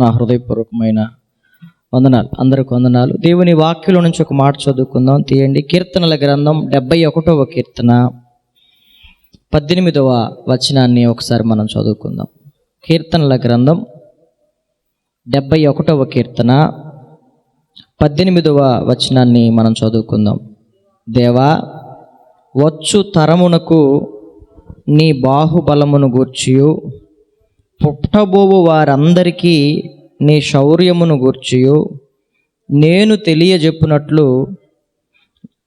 నా హృదయపూర్వకమైన వందనాలు. అందరికి వందనాలు. దేవుని వాక్యంలో నుంచి ఒక మాట చదువుకుందాం. తీయండి. కీర్తనల గ్రంథం 71వ కీర్తన 18వ వచనాన్ని ఒకసారి మనం చదువుకుందాం. కీర్తనల గ్రంథం 71వ కీర్తన 18వ వచనాన్ని మనం చదువుకుందాం. దేవా, వచ్చు తరమునకు నీ బాహుబలమును గూర్చియు పుట్టబోవు వారందరికీ నీ శౌర్యమును గూర్చియు నేను తెలియజెప్పునట్లు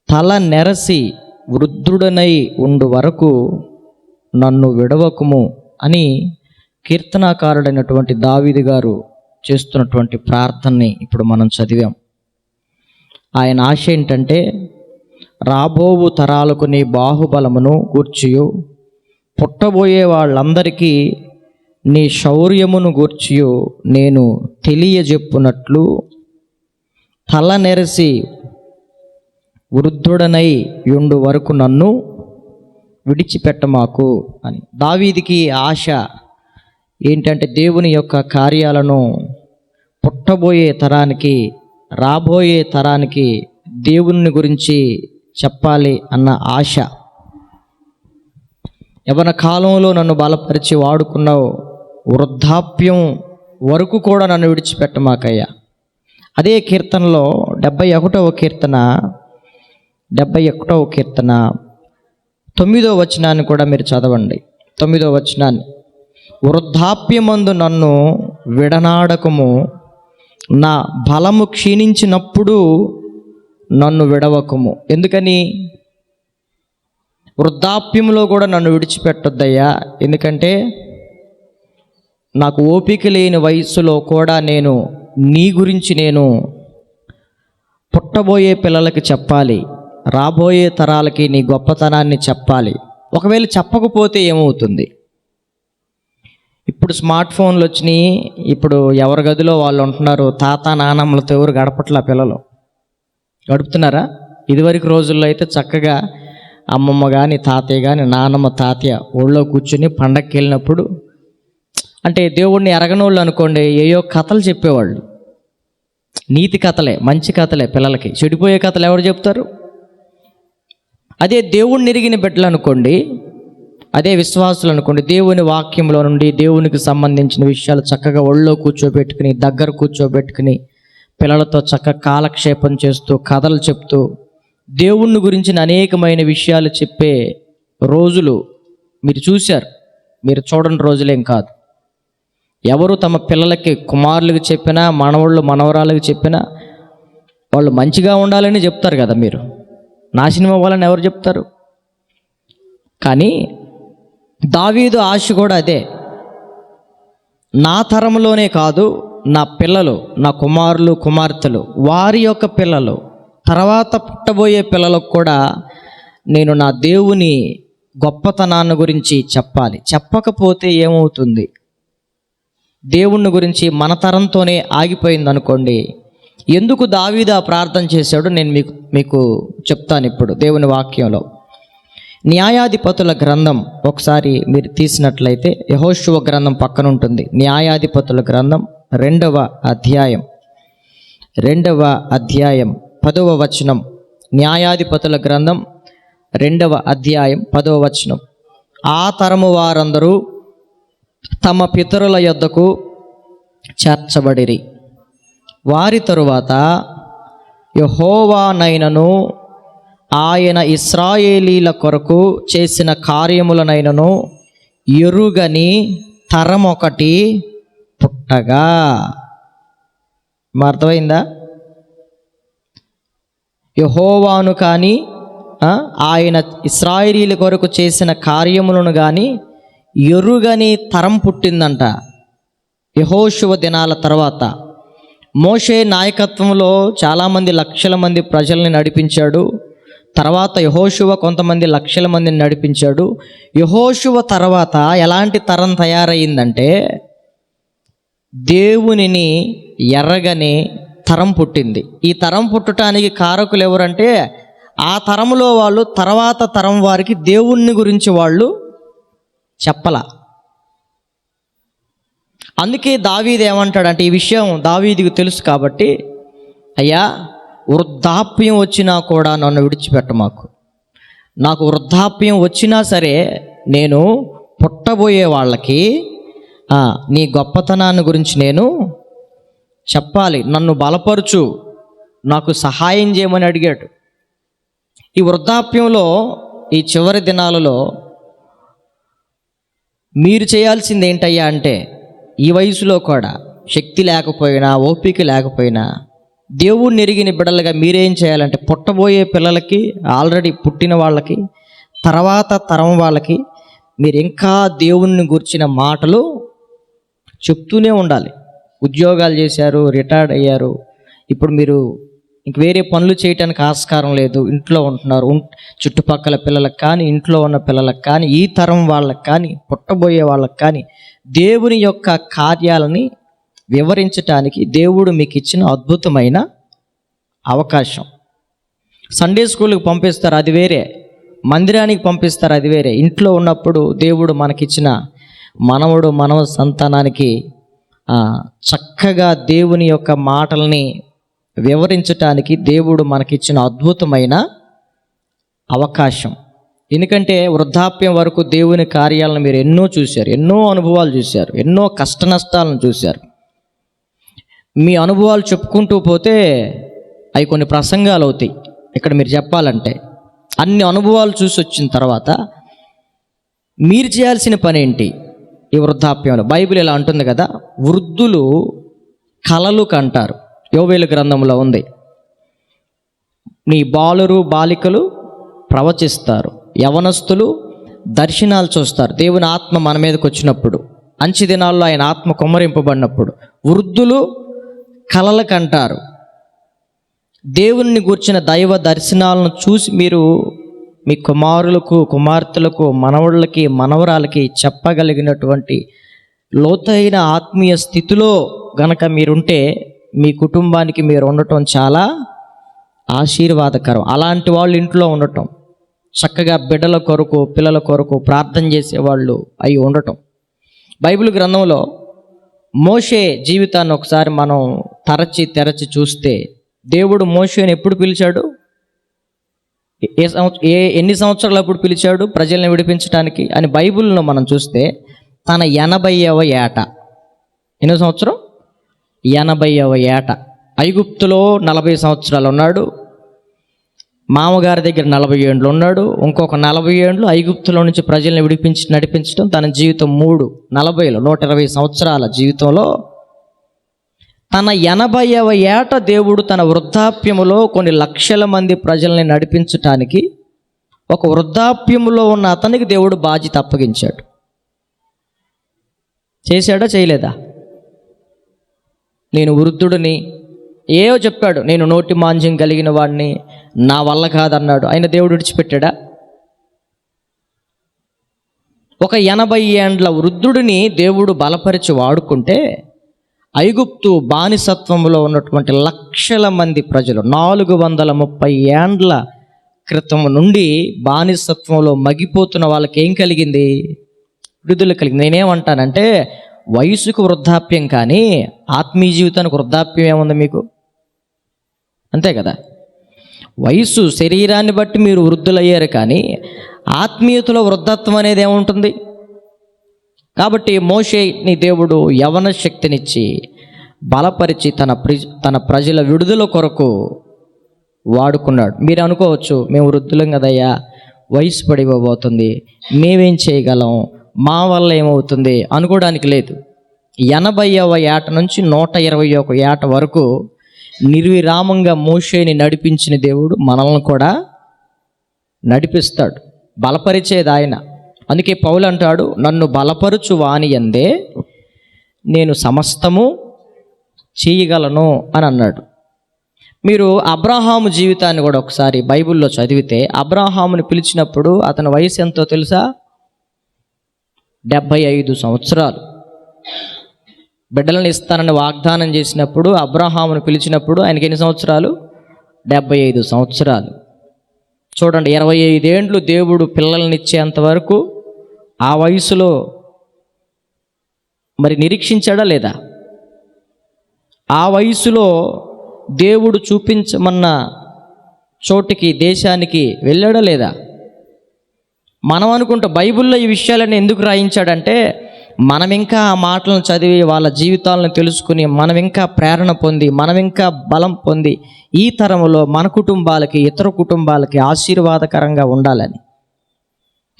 తల నెరసి వృద్ధుడనై ఉండు వరకు నన్ను విడవకుము అని కీర్తనాకారుడైనటువంటి దావీదు గారు చేస్తున్నటువంటి ప్రార్థనని ఇప్పుడు మనం చదివాం. ఆయన ఆశ ఏంటంటే, రాబోవు తరాలకు నీ బాహుబలమును గూర్చియు పుట్టబోయే వాళ్ళందరికీ నీ శౌర్యమును గూర్చియు నేను తెలియజెప్పునట్లు తల నెరసి వృద్ధుడనై యుండు వరకు నన్ను విడిచిపెట్టమాకు అని. దావీదుకి ఆశ ఏంటంటే, దేవుని యొక్క కార్యాలను పుట్టబోయే తరానికి, రాబోయే తరానికి దేవుని గురించి చెప్పాలి అన్న ఆశ. యవ్వన కాలంలో నన్ను బలపరిచి వాడుకున్నావు, వృద్ధాప్యం వరకు కూడా నన్ను విడిచిపెట్టమాకయ్యా. అదే కీర్తనలో 71వ కీర్తన 9వ వచనాన్ని కూడా మీరు చదవండి. 9వ వచనాన్ని, వృద్ధాప్యమందు నన్ను విడనాడకము, నా బలము క్షీణించినప్పుడు నన్ను విడవకము. ఎందుకని? వృద్ధాప్యంలో కూడా నన్ను విడిచిపెట్టొద్దయ్యా. ఎందుకంటే నాకు ఓపిక లేని వయస్సులో కూడా నేను నీ గురించి నేను పుట్టబోయే పిల్లలకి చెప్పాలి, రాబోయే తరాలకి నీ గొప్పతనాన్ని చెప్పాలి. ఒకవేళ చెప్పకపోతే ఏమవుతుంది? ఇప్పుడు స్మార్ట్ ఫోన్లు వచ్చినాయి. ఇప్పుడు ఎవరి గదిలో వాళ్ళు ఉంటున్నారు. తాత నానమ్మలతో ఎవరు గడపట్ల పిల్లలు గడుపుతున్నారా? ఇదివరకు రోజుల్లో అయితే చక్కగా అమ్మమ్మ కానీ తాతయ్య కానీ నానమ్మ తాతయ్య ఊళ్ళో కూర్చుని పండగకి వెళ్ళినప్పుడు, అంటే దేవుణ్ణి ఎరగనోళ్ళు అనుకోండి, ఏయో కథలు చెప్పేవాళ్ళు. నీతి కథలే, మంచి కథలే పిల్లలకి. చెడిపోయే కథలు ఎవరు చెప్తారు? అదే దేవుణ్ణి ఎరిగిన బిడ్డలు అనుకోండి, అదే విశ్వాసులు అనుకోండి, దేవుని వాక్యంలో నుండి దేవునికి సంబంధించిన విషయాలు చక్కగా ఒళ్ళో కూర్చోబెట్టుకుని, దగ్గర కూర్చోబెట్టుకుని పిల్లలతో చక్కగా కాలక్షేపం చేస్తూ, కథలు చెప్తూ, దేవుణ్ణి గురించిన అనేకమైన విషయాలు చెప్పే రోజులు మీరు చూశారు. మీరు చూడని రోజులేం కాదు. ఎవరు తమ పిల్లలకి, కుమారులకు చెప్పినా, మనవళ్ళు మనవరాలకు చెప్పినా వాళ్ళు మంచిగా ఉండాలని చెప్తారు కదా. మీరు నాశనం అవ్వాలని ఎవరు చెప్తారు? కానీ దావీదు ఆశ కూడా అదే. నా తరంలోనే కాదు, నా పిల్లలు, నా కుమారులు కుమార్తెలు, వారి యొక్క పిల్లలు, తర్వాత పుట్టబోయే పిల్లలకు కూడా నేను నా దేవుని గొప్పతనాన్ని గురించి చెప్పాలి. చెప్పకపోతే ఏమవుతుంది? దేవుణ్ణి గురించి మన తరంతోనే ఆగిపోయింది అనుకోండి. ఎందుకు దావీదు ఆ ప్రార్థన చేశాడో నేను మీకు చెప్తాను ఇప్పుడు. దేవుని వాక్యంలో న్యాయాధిపతుల గ్రంథం ఒకసారి మీరు తీసినట్లయితే, యెహోషువ గ్రంథం పక్కన ఉంటుంది. న్యాయాధిపతుల గ్రంథం 2వ అధ్యాయం 10వ వచనం. న్యాయాధిపతుల గ్రంథం 2వ అధ్యాయం 10వ వచనం. ఆ తరము వారందరూ తమ పితరుల యొద్దకు చేర్చబడిరి. వారి తరువాత యెహోవానైనను ఆయన ఇశ్రాయేలీల కొరకు చేసిన కార్యములనైనను ఎరుగని తరమొకటి పుట్టగా. అర్థమైందా? యెహోవాను కానీ ఆయన ఇశ్రాయేలీల కొరకు చేసిన కార్యములను కానీ ఎరుగని తరం పుట్టిందంట. యెహోషువ దినాల తర్వాత మోషే నాయకత్వంలో చాలామంది లక్షల మంది ప్రజల్ని నడిపించాడు. తర్వాత యెహోషువ కొంతమంది లక్షల మందిని నడిపించాడు. యెహోషువ తర్వాత ఎలాంటి తరం తయారయ్యిందంటే, దేవునిని ఎరగని తరం పుట్టింది. ఈ తరం పుట్టడానికి కారకులు ఎవరంటే, ఆ తరములో వాళ్ళు తర్వాత తరం వారికి దేవుణ్ణి గురించి వాళ్ళు చెప్పల. అందుకే దావీదు ఏమంటాడంటే, ఈ విషయం దావీదుకు తెలుసు కాబట్టి, అయ్యా వృద్ధాప్యం వచ్చినా కూడా నన్ను విడిచిపెట్టమాకు. నాకు వృద్ధాప్యం వచ్చినా సరే నేను పుట్టబోయే వాళ్ళకి నీ గొప్పతనాన్ని గురించి నేను చెప్పాలి. నన్ను బలపరుచు, నాకు సహాయం చేయమని అడిగాడు. ఈ వృద్ధాప్యంలో, ఈ చివరి దినాలలో మీరు చేయాల్సింది ఏంటయ్యా అంటే, ఈ వయసులో కూడా శక్తి లేకపోయినా, ఓపిక లేకపోయినా, దేవుణ్ణి ఎరిగిన బిడ్డలుగా మీరేం చేయాలంటే, పుట్టబోయే పిల్లలకి, ఆల్రెడీ పుట్టిన వాళ్ళకి, తర్వాత తరం వాళ్ళకి మీరు ఇంకా దేవుణ్ణి గురించిన మాటలు చెప్తూనే ఉండాలి. ఉద్యోగాలు చేశారు, రిటైర్డ్ అయ్యారు, ఇప్పుడు మీరు ఇంక వేరే పనులు చేయటానికి ఆస్కారం లేదు, ఇంట్లో ఉంటున్నారు. చుట్టుపక్కల పిల్లలకు కానీ, ఇంట్లో ఉన్న పిల్లలకు కానీ, ఈ తరం వాళ్ళకి కానీ, పుట్టబోయే వాళ్ళకి కానీ దేవుని యొక్క కార్యాలని వివరించటానికి దేవుడు మీకు ఇచ్చిన అద్భుతమైన అవకాశం. సండే స్కూల్కి పంపిస్తారు, అది వేరే. మందిరానికి పంపిస్తారు, అది వేరే. ఇంట్లో ఉన్నప్పుడు దేవుడు మనకిచ్చిన మనవ సంతానానికి చక్కగా దేవుని యొక్క మాటల్ని వివరించటానికి దేవుడు మనకిచ్చిన అద్భుతమైన అవకాశం. ఎందుకంటే వృద్ధాప్యం వరకు దేవుని కార్యాలను మీరు ఎన్నో చూశారు, ఎన్నో అనుభవాలు చూశారు, ఎన్నో కష్ట నష్టాలను చూశారు. మీ అనుభవాలు చెప్పుకుంటూ పోతే అవి కొన్ని ప్రసంగాలు అవుతాయి. ఇక్కడ మీరు చెప్పాలంటే అన్ని అనుభవాలు చూసి వచ్చిన తర్వాత మీరు చేయాల్సిన పని ఏంటి? ఈ వృద్ధాప్యంలో బైబిల్ ఇలా అంటుంది కదా, వృద్ధులు కలలు కంటారు. యోవేలు గ్రంథంలో ఉంది, నీ బాలురు బాలికలు ప్రవచిస్తారు, యవనస్తులు దర్శనాలు చూస్తారు. దేవుని ఆత్మ మన మీదకి వచ్చినప్పుడు, అంచె దినాల్లో ఆయన ఆత్మ కుమ్మరింపబడినప్పుడు వృద్ధులు కలలు కంటారు. దేవుణ్ణి గూర్చిన దైవ దర్శనాలను చూసి మీరు మీ కుమారులకు, కుమార్తెలకు, మనవళ్ళకి, మనవరాలకి చెప్పగలిగినటువంటి లోతైన ఆత్మీయ స్థితిలో గనక మీరుంటే మీ కుటుంబానికి మీరు ఉండటం చాలా ఆశీర్వాదకరం. అలాంటి వాళ్ళు ఇంట్లో ఉండటం, చక్కగా బిడ్డల కొరకు, పిల్లల కొరకు ప్రార్థన చేసేవాళ్ళు అయి ఉండటం. బైబిల్ గ్రంథంలో మోషే జీవితాన్ని ఒకసారి మనం తెరచి చూస్తే, దేవుడు మోషేని ఎప్పుడు పిలిచాడు? ఎన్ని సంవత్సరాలు అప్పుడు పిలిచాడు ప్రజల్ని విడిపించడానికి అని బైబిల్లో మనం చూస్తే, తన 80వ ఏట. ఎన్నో సంవత్సరం? 80వ ఏట. ఐగుప్తులో 40 సంవత్సరాలు ఉన్నాడు, మామగారి దగ్గర 40 ఏండ్లు ఉన్నాడు, ఇంకొక 40 ఏండ్లు ఐగుప్తులో నుంచి ప్రజల్ని నడిపించడం. తన జీవితం 40లో 120 సంవత్సరాల జీవితంలో తన 80వ ఏట దేవుడు తన వృద్ధాప్యములో కొన్ని లక్షల మంది ప్రజల్ని నడిపించటానికి ఒక వృద్ధాప్యములో ఉన్న అతనికి దేవుడు బాధ్యత అప్పగించాడు. చేశాడా? చేయలేదా? నేను వృద్ధుడిని ఏవో చెప్పాడు, నేను నోటి మాంద్యం కలిగిన వాడిని, నా వల్ల కాదన్నాడు. ఆయన దేవుడు విడిచిపెట్టాడా? ఒక 80 ఏండ్ల వృద్ధుడిని దేవుడు బలపరిచి వాడుకుంటే, ఐగుప్తు బానిసత్వంలో ఉన్నటువంటి లక్షల మంది ప్రజలు 430 ఏండ్ల క్రితం నుండి బానిసత్వంలో మగ్గిపోతున్న వాళ్ళకి ఏం కలిగింది? విడుదల కలిగింది. నేనేమంటానంటే, వయసుకు వృద్ధాప్యం కానీ ఆత్మీయ జీవితానికి వృద్ధాప్యం ఏముంది మీకు? అంతే కదా. వయసు శరీరాన్ని బట్టి మీరు వృద్ధులయ్యారు, కానీ ఆత్మీయతలో వృద్ధత్వం అనేది ఏముంటుంది? కాబట్టి మోషేని దేవుడు యవన శక్తినిచ్చి బలపరిచి తన ప్రజల విడుదల కొరకు వాడుకున్నాడు. మీరు అనుకోవచ్చు, మేము వృద్ధులం కదయ్యా, వయసు పడిపోబోతుంది, మేమేం చేయగలం, మా వల్ల ఏమవుతుంది అనుకోవడానికి లేదు. 80వ ఏట నుంచి 121 ఏట వరకు నిర్విరామంగా మోషేని నడిపించిన దేవుడు మనల్ని కూడా నడిపిస్తాడు. బలపరిచేది ఆయన. అందుకే పౌలు అంటాడు, నన్ను బలపరుచు వాని యందే నేను సమస్తము చేయగలను అని అన్నాడు. మీరు అబ్రహాము జీవితాన్ని కూడా ఒకసారి బైబిల్లో చదివితే, అబ్రహాముని పిలిచినప్పుడు అతని వయసు ఎంతో తెలుసా? 75 సంవత్సరాలు. బిడ్డలను ఇస్తానని వాగ్దానం చేసినప్పుడు, అబ్రహామును పిలిచినప్పుడు ఆయనకి ఎన్ని సంవత్సరాలు? 75 సంవత్సరాలు. చూడండి, 25 ఏండ్లు దేవుడు పిల్లల్ని ఇచ్చేంత వరకు ఆ వయసులో మరి నిరీక్షించాడా లేదా? ఆ వయసులో దేవుడు చూపించమన్న చోటికి, దేశానికి వెళ్ళాడా లేదా? మనం అనుకుంటాం బైబిల్లో ఈ విషయాలన్నీ ఎందుకు రాయించాడంటే, మనం ఇంకా ఆ మాటలను చదివి వాళ్ళ జీవితాలను తెలుసుకుని, మనం ఇంకా ప్రేరణ పొంది, మనం ఇంకా బలం పొంది ఈ తరంలో మన కుటుంబాలకి, ఇతర కుటుంబాలకి ఆశీర్వాదకరంగా ఉండాలని.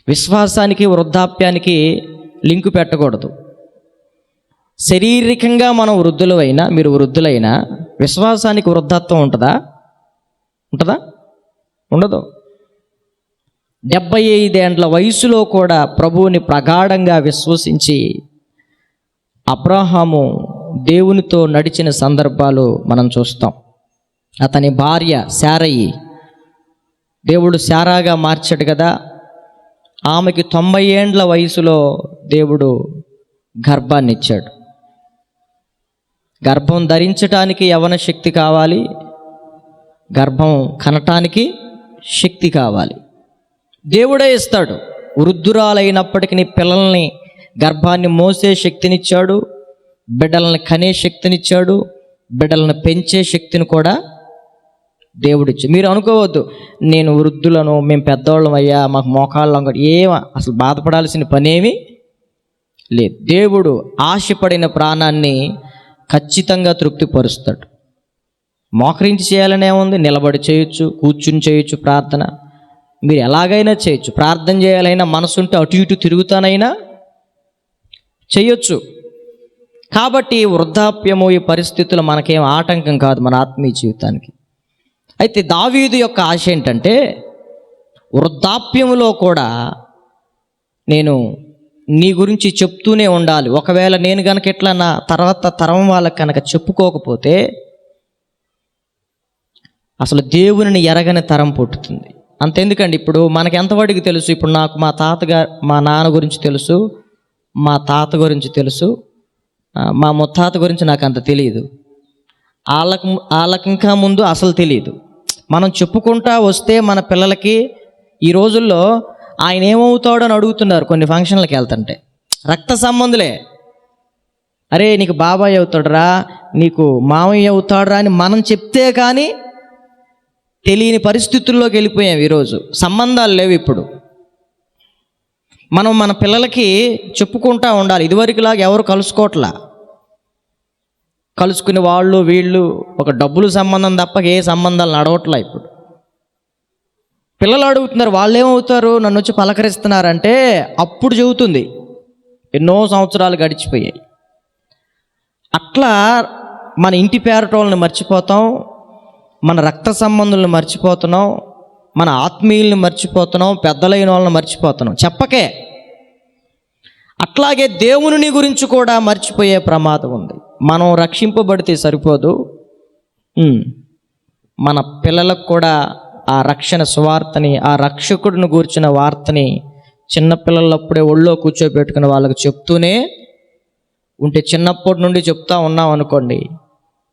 విశ్వాసానికి వృద్ధాప్యానికి లింకు పెట్టకూడదు. శారీరకంగా మనం వృద్ధులైనా, మీరు వృద్ధులైనా విశ్వాసానికి వృద్ధత్వం ఉంటుందా? ఉండదు. 75 ఏండ్ల వయసులో కూడా ప్రభువుని ప్రగాఢంగా విశ్వసించి అబ్రహాము దేవునితో నడిచిన సందర్భాలు మనం చూస్తాం. అతని భార్య శారయి, దేవుడు శారాగా మార్చాడు కదా. ఆమెకి 90 ఏండ్ల వయసులో దేవుడు గర్భాన్ని ఇచ్చాడు. గర్భం ధరించటానికి యవ్వన శక్తి కావాలి, గర్భం కనటానికి శక్తి కావాలి. దేవుడే ఇస్తాడు. వృద్ధురాలైనప్పటికీ పిల్లల్ని, గర్భాన్ని మోసే శక్తినిచ్చాడు, బిడ్డలను కనే శక్తినిచ్చాడు, బిడ్డలను పెంచే శక్తిని కూడా దేవుడిచ్చు. మీరు అనుకోవద్దు, నేను వృద్ధులను, మేము పెద్దవాళ్ళం అయ్యా, మాకు మోకాళ్ళం అసలు బాధపడాల్సిన పనేమీ లేదు. దేవుడు ఆశపడిన ప్రాణాన్ని ఖచ్చితంగా తృప్తిపరుస్తాడు. మోకరించి చేయాలనే ఉంది, నిలబడి చేయొచ్చు, కూర్చుని చేయొచ్చు, ప్రార్థన మీరు ఎలాగైనా చేయొచ్చు. ప్రార్థన చేయాలైనా మనసుంటే అటు ఇటు తిరుగుతానైనా చేయొచ్చు. కాబట్టి వృద్ధాప్యము, ఈ పరిస్థితులు మనకేం ఆటంకం కాదు మన ఆత్మీయ జీవితానికి. అయితే దావీదు యొక్క ఆశ ఏంటంటే, వృద్ధాప్యములో కూడా నేను నీ గురించి చెప్తూనే ఉండాలి. ఒకవేళ నేను కనుక ఎట్లా నా తర్వాత తరం వాళ్ళకి కనుక చెప్పుకోకపోతే అసలు దేవునిని ఎరగని తరం పుట్టుతుంది. అంతెందుకండి, ఇప్పుడు మనకి ఎంతవాడికి తెలుసు? ఇప్పుడు నాకు మా నాన్న గురించి తెలుసు, మా తాత గురించి తెలుసు, మా ముత్తాత గురించి నాకు అంత తెలియదు. వాళ్ళకి ఇంకా ముందు అసలు తెలియదు. మనం చెప్పుకుంటా వస్తే మన పిల్లలకి ఈ రోజుల్లో ఆయన ఏమవుతాడో అని అడుగుతున్నారు. కొన్ని ఫంక్షన్లకు వెళ్తుంటే రక్త సంబంధులే, అరే నీకు బాబాయ్ అవుతాడురా, నీకు మామయ్య అవుతాడురా అని మనం చెప్తే కానీ తెలియని పరిస్థితుల్లోకి వెళ్ళిపోయాం. ఈరోజు సంబంధాలు లేవు. ఇప్పుడు మనం మన పిల్లలకి చెప్పుకుంటా ఉండాలి. ఇదివరకులాగా ఎవరు కలుసుకోవట్లా. కలుసుకునే వాళ్ళు వీళ్ళు ఒక డబ్బులు సంబంధం తప్ప ఏ సంబంధాలు నడవట్లా. ఇప్పుడు పిల్లలు అడుగుతున్నారు, వాళ్ళు ఏమవుతారు నన్ను వచ్చి పలకరిస్తున్నారంటే అప్పుడు చెబుతుంది ఎన్నో సంవత్సరాలు గడిచిపోయాయి. అట్లా మన ఇంటి పేరటోళ్ళని మర్చిపోతాం, మన రక్త సంబంధులను మర్చిపోతున్నాం, మన ఆత్మీయుల్ని మర్చిపోతున్నాం, పెద్దలైన వాళ్ళని మర్చిపోతున్నాం చెప్పకే. అట్లాగే దేవుని గురించి కూడా మర్చిపోయే ప్రమాదం ఉంది. మనం రక్షింపబడితే సరిపోదు, మన పిల్లలకు కూడా ఆ రక్షణ సువార్తని, ఆ రక్షకుడిని గూర్చిన వార్తని చిన్నపిల్లలప్పుడే ఒళ్ళో కూర్చోబెట్టుకుని వాళ్ళకి చెప్తూనే ఉంటే, చిన్నప్పటి నుండి చెప్తా ఉన్నాం అనుకోండి,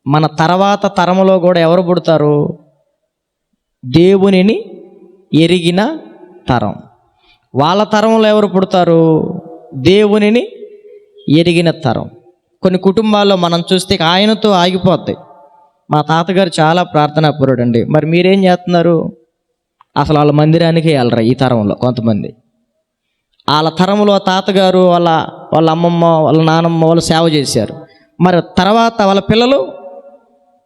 మన తర్వాత తరములో కూడా ఎవరు పుడతారు? దేవునిని ఎరిగిన తరం. వాళ్ళ తరంలో ఎవరు పుడతారు? దేవునిని ఎరిగిన తరం. కొన్ని కుటుంబాల్లో మనం చూస్తే ఆయనతో ఆగిపోతాయి. మా తాతగారు చాలా ప్రార్థనాపరుడు అండి, మరి మీరేం చేస్తున్నారు? అసలు వాళ్ళ మందిరానికి వెళ్ళరు ఈ తరంలో. కొంతమంది వాళ్ళ తరంలో తాతగారు, వాళ్ళ అమ్మమ్మ, వాళ్ళ నానమ్మ వాళ్ళు సేవ చేశారు. మరి తర్వాత వాళ్ళ పిల్లలు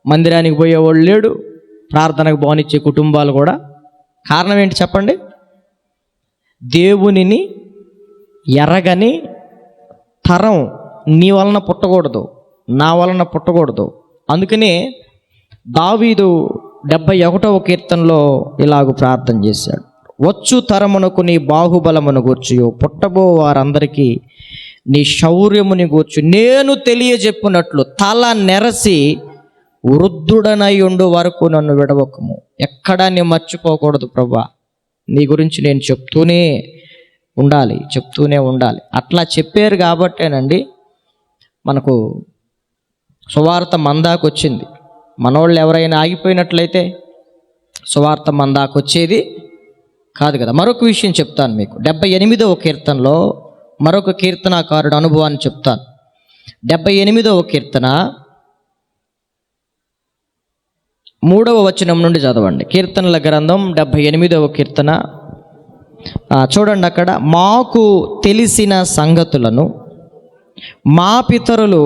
మందిరానికి పోయేవాళ్ళు లేడు, ప్రార్థనకు బానిచ్చే కుటుంబాలు కూడా. కారణం ఏంటి చెప్పండి? దేవునిని ఎరగని తరం నీ వలన పుట్టకూడదు, నా వలన పుట్టకూడదు. అందుకని దావీదు 71వ కీర్తనలో ఇలాగ ప్రార్థన చేశాడు, వచ్చు తరమునకు నీ బాహుబలమును గూర్చియు పుట్టబో వారందరికీ నీ శౌర్యముని గూర్చి నేను తెలియజెప్పునట్లు తల నెరసి వృద్ధుడనై ఉండు వరకు నన్ను విడవకము. ఎక్కడా నేను మర్చిపోకూడదు ప్రభా, నీ గురించి నేను చెప్తూనే ఉండాలి. అట్లా చెప్పారు కాబట్టేనండి మనకు సువార్త మందాకు వచ్చింది. మనోళ్ళు ఎవరైనా ఆగిపోయినట్లయితే సువార్త మందాకు వచ్చేది కాదు కదా. మరొక విషయం చెప్తాను మీకు. 78వ కీర్తనలో మరొక కీర్తనాకారుడు అనుభవాన్ని చెప్తాను. 78వ కీర్తన 3వ వచనం నుండి చదవండి. కీర్తనల గ్రంథం 78వ కీర్తన చూడండి. అక్కడ మాకు తెలిసిన సంగతులను మా పితరులు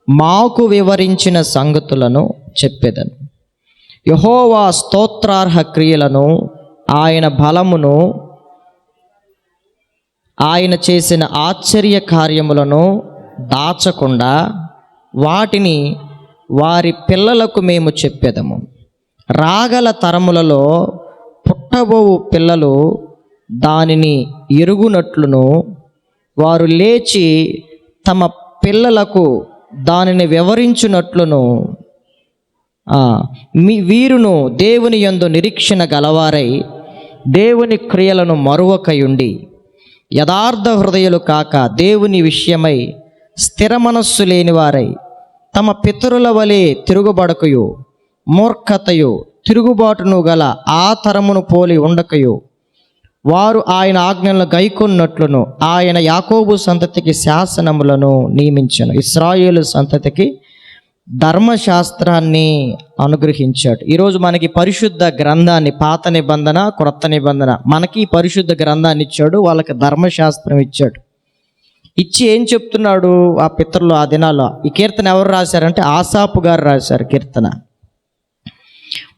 మాకు వివరించిన సంగతులను చెప్పేదను. యెహోవా స్తోత్రార్హ క్రియలను, ఆయన బలమును, ఆయన చేసిన ఆశ్చర్య కార్యములను దాచకుండా వాటిని వారి పిల్లలకు మేము చెప్పేదము. రాగల తరములలో పుట్టబోవు పిల్లలు దానిని ఎరుగునట్లును వారు లేచి తమ పిల్లలకు దానిని వివరించునట్లును వీరును దేవుని యందు నిరీక్షణ గలవారై దేవుని క్రియలను మరువకయుండి యథార్థ హృదయులు కాక దేవుని విషయమై స్థిర మనస్సు లేని వారై తమ పితరుల వలె తిరుగుబడకయు మూర్ఖతయు తిరుగుబాటును గల ఆ తరమును పోలి ఉండకయు వారు ఆయన ఆజ్ఞలను గైకొన్నట్లును ఆయన యాకోబు సంతతికి శాసనములను నియమించెను, ఇశ్రాయేలు సంతతికి ధర్మశాస్త్రాన్ని అనుగ్రహించాడు. ఈరోజు మనకి పరిశుద్ధ గ్రంథాన్ని, పాత నిబంధన క్రొత్త నిబంధన, మనకి పరిశుద్ధ గ్రంథాన్ని ఇచ్చాడు, వాళ్ళకి ధర్మశాస్త్రం ఇచ్చాడు. ఇచ్చి ఏం చెప్తున్నాడు ఆ పితరులు ఆ దినాల్లో? ఈ కీర్తన ఎవరు రాశారంటే ఆసాపు గారు రాశారు కీర్తన.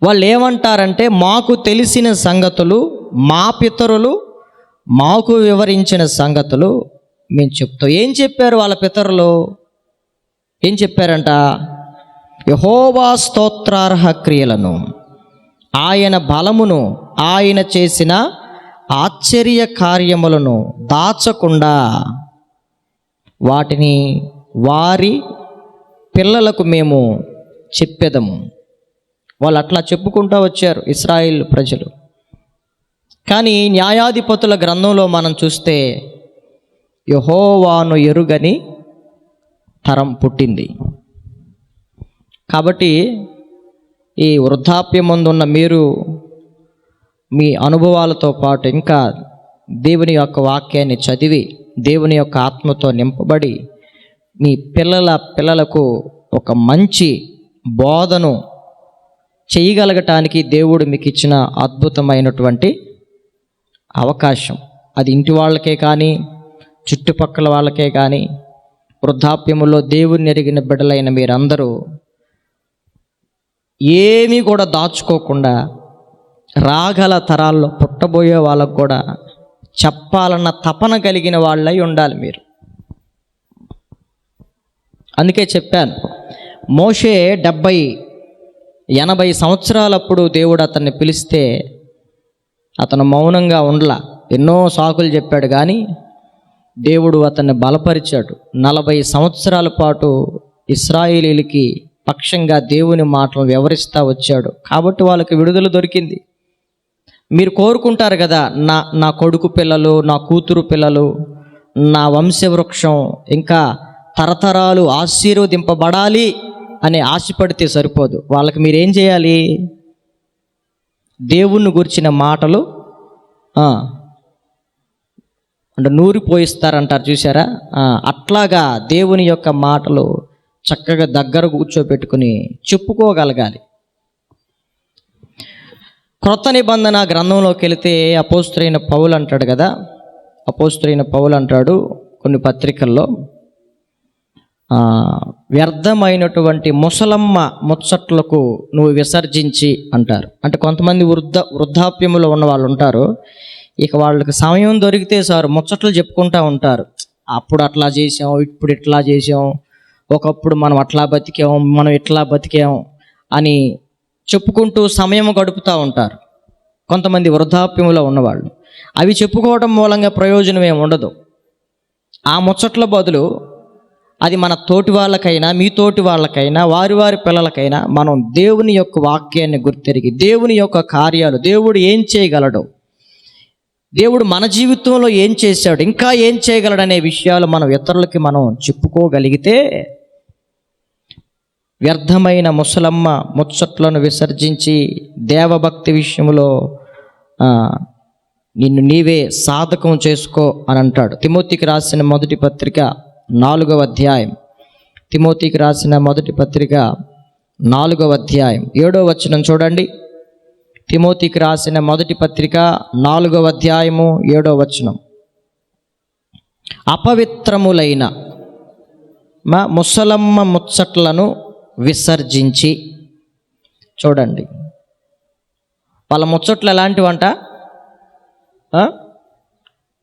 వాళ్ళు ఏమంటారంటే, మాకు తెలిసిన సంగతులు, మా పితరులు మాకు వివరించిన సంగతులు మేము చెప్తాం. ఏం చెప్పారు వాళ్ళ పితరులు? ఏం చెప్పారంట? యెహోవా స్తోత్రార్హ క్రియలను, ఆయన బలమును, ఆయన చేసిన ఆశ్చర్య కార్యములను దాచకుండా వాటిని వారి పిల్లలకు మేము చెప్పేదము. వాళ్ళు అట్లా చెప్పుకుంటూ వచ్చారు ఇశ్రాయేల్ ప్రజలు. కానీ న్యాయాధిపతుల గ్రంథంలో మనం చూస్తే యెహోవాను ఎరుగని తరం పుట్టింది. కాబట్టి ఈ వృద్ధాప్యమందున్న మీరు మీ అనుభవాలతో పాటు ఇంకా దేవుని యొక్క వాక్యాన్ని చదివి దేవుని యొక్క ఆత్మతో నింపబడి మీ పిల్లలకు ఒక మంచి బోధను చేయగలగటానికి దేవుడు మీకు ఇచ్చిన అద్భుతమైనటువంటి అవకాశం. అది ఇంటి వాళ్ళకే కానీ చుట్టుపక్కల వాళ్ళకే కానీ, వృద్ధాప్యములో దేవుని ఎరిగిన బిడ్డలైన మీరందరూ ఏమీ కూడా దాచుకోకుండా రాగల తరాల్లో పుట్టబోయే వాళ్ళకు కూడా చెప్పాలన్న తపన కలిగిన వాళ్ళై ఉండాలి మీరు. అందుకే చెప్పాను, మోషే 70-80 సంవత్సరాలప్పుడు దేవుడు అతన్ని పిలిస్తే అతను మౌనంగా ఉండలా, ఎన్నో సాకులు చెప్పాడు. కానీ దేవుడు అతన్ని బలపరిచాడు. 40 సంవత్సరాల పాటు ఇశ్రాయేలీలకి పక్షంగా దేవుని మాటలు వివరిస్తూ వచ్చాడు. కాబట్టి వాళ్ళకి విడుదల దొరికింది. మీరు కోరుకుంటారు కదా, నా కొడుకు పిల్లలు, నా కూతురు పిల్లలు, నా వంశవృక్షం ఇంకా తరతరాలు ఆశీర్వదింపబడాలి అని ఆశపడితే సరిపోదు. వాళ్ళకి మీరేం చేయాలి? దేవుణ్ణి గురించిన మాటలు అంటే నూరిపోయిస్తారంటారు చూసారా, అట్లాగా దేవుని యొక్క మాటలు చక్కగా దగ్గర కూర్చోబెట్టుకుని చెప్పుకోగలగాలి. క్రొత్త నిబంధన గ్రంథంలోకి వెళితే అపోస్తలుడైన పౌలు అంటాడు కదా, అపోస్తలుడైన పౌలు అంటాడు కొన్ని పత్రికల్లో, వ్యర్థమైనటువంటి ముసలమ్మ ముచ్చట్లకు నువ్వు విసర్జించి అంటారు. అంటే కొంతమంది వృద్ధాప్యములో ఉన్న వాళ్ళు ఉంటారు, ఇక వాళ్ళకి సమయం దొరికితే సార్ ముచ్చట్లు చెప్పుకుంటూ ఉంటారు. అప్పుడు అట్లా చేసాం, ఇప్పుడు ఇట్లా చేసాం, ఒకప్పుడు మనం అట్లా బతికాం, మనం ఇట్లా బతికాం అని చెప్పుకుంటూ సమయం గడుపుతూ ఉంటారు కొంతమంది వృద్ధాప్యములో ఉన్నవాళ్ళు. అవి చెప్పుకోవడం మూలంగా ప్రయోజనం ఏమి ఉండదు. ఆ ముచ్చట్ల బదులు అది మన తోటి వాళ్ళకైనా, మీ తోటి వాళ్ళకైనా, వారి పిల్లలకైనా మనం దేవుని యొక్క వాక్యాన్ని గుర్తెరిగి దేవుని యొక్క కార్యాలు, దేవుడు ఏం చేయగలడు, దేవుడు మన జీవితంలో ఏం చేశాడు, ఇంకా ఏం చేయగలడనే విషయాలు మనం ఇతరులకి మనం చెప్పుకోగలిగితే వ్యర్థమైన ముసలమ్మ ముచ్చట్లను విసర్జించి దేవభక్తి విషయంలో నిన్ను నీవే సాధకం చేసుకో అని అంటాడు. తిమోతికి రాసిన మొదటి పత్రిక 4వ అధ్యాయం. తిమోతికి రాసిన మొదటి పత్రిక 4వ అధ్యాయం 7వ వచనం చూడండి. తిమోతికి రాసిన మొదటి పత్రిక 4వ అధ్యాయము 7వ వచనం. అపవిత్రములైన ముసలమ్మ ముచ్చట్లను విసర్జించి. చూడండి, వాళ్ళ ముచ్చట్లు ఎలాంటివంట?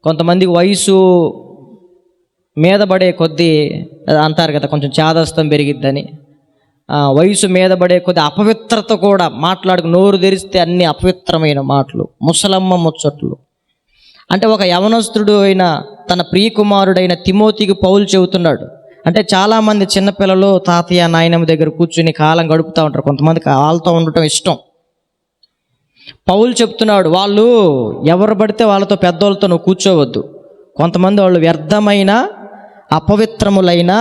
కొంతమందికి వయసు మీద పడే కొద్దీ అంటారు కదా, కొంచెం చాదస్తం పెరిగిద్దని. వయసు మీద పడే కొద్ది అపవిత్రత కూడా మాట్లాడుకు, నోరు తెరిస్తే అన్ని అపవిత్రమైన మాటలు, ముసలమ్మ ముచ్చట్లు. అంటే ఒక యవనస్తుడు అయిన తన ప్రియకుమారుడైన తిమోతికి పౌలు చెబుతున్నాడు. అంటే చాలామంది చిన్నపిల్లలు తాతయ్య నాయనమ్మ దగ్గర కూర్చుని కాలం గడుపుతూ ఉంటారు. కొంతమందికి వాళ్ళతో ఉండటం ఇష్టం. పౌలు చెప్తున్నాడు, వాళ్ళు ఎవరు పడితే వాళ్ళతో పెద్దోళ్ళతో నువ్వు కూర్చోవద్దు. కొంతమంది వాళ్ళు వ్యర్థమైన అపవిత్రములైన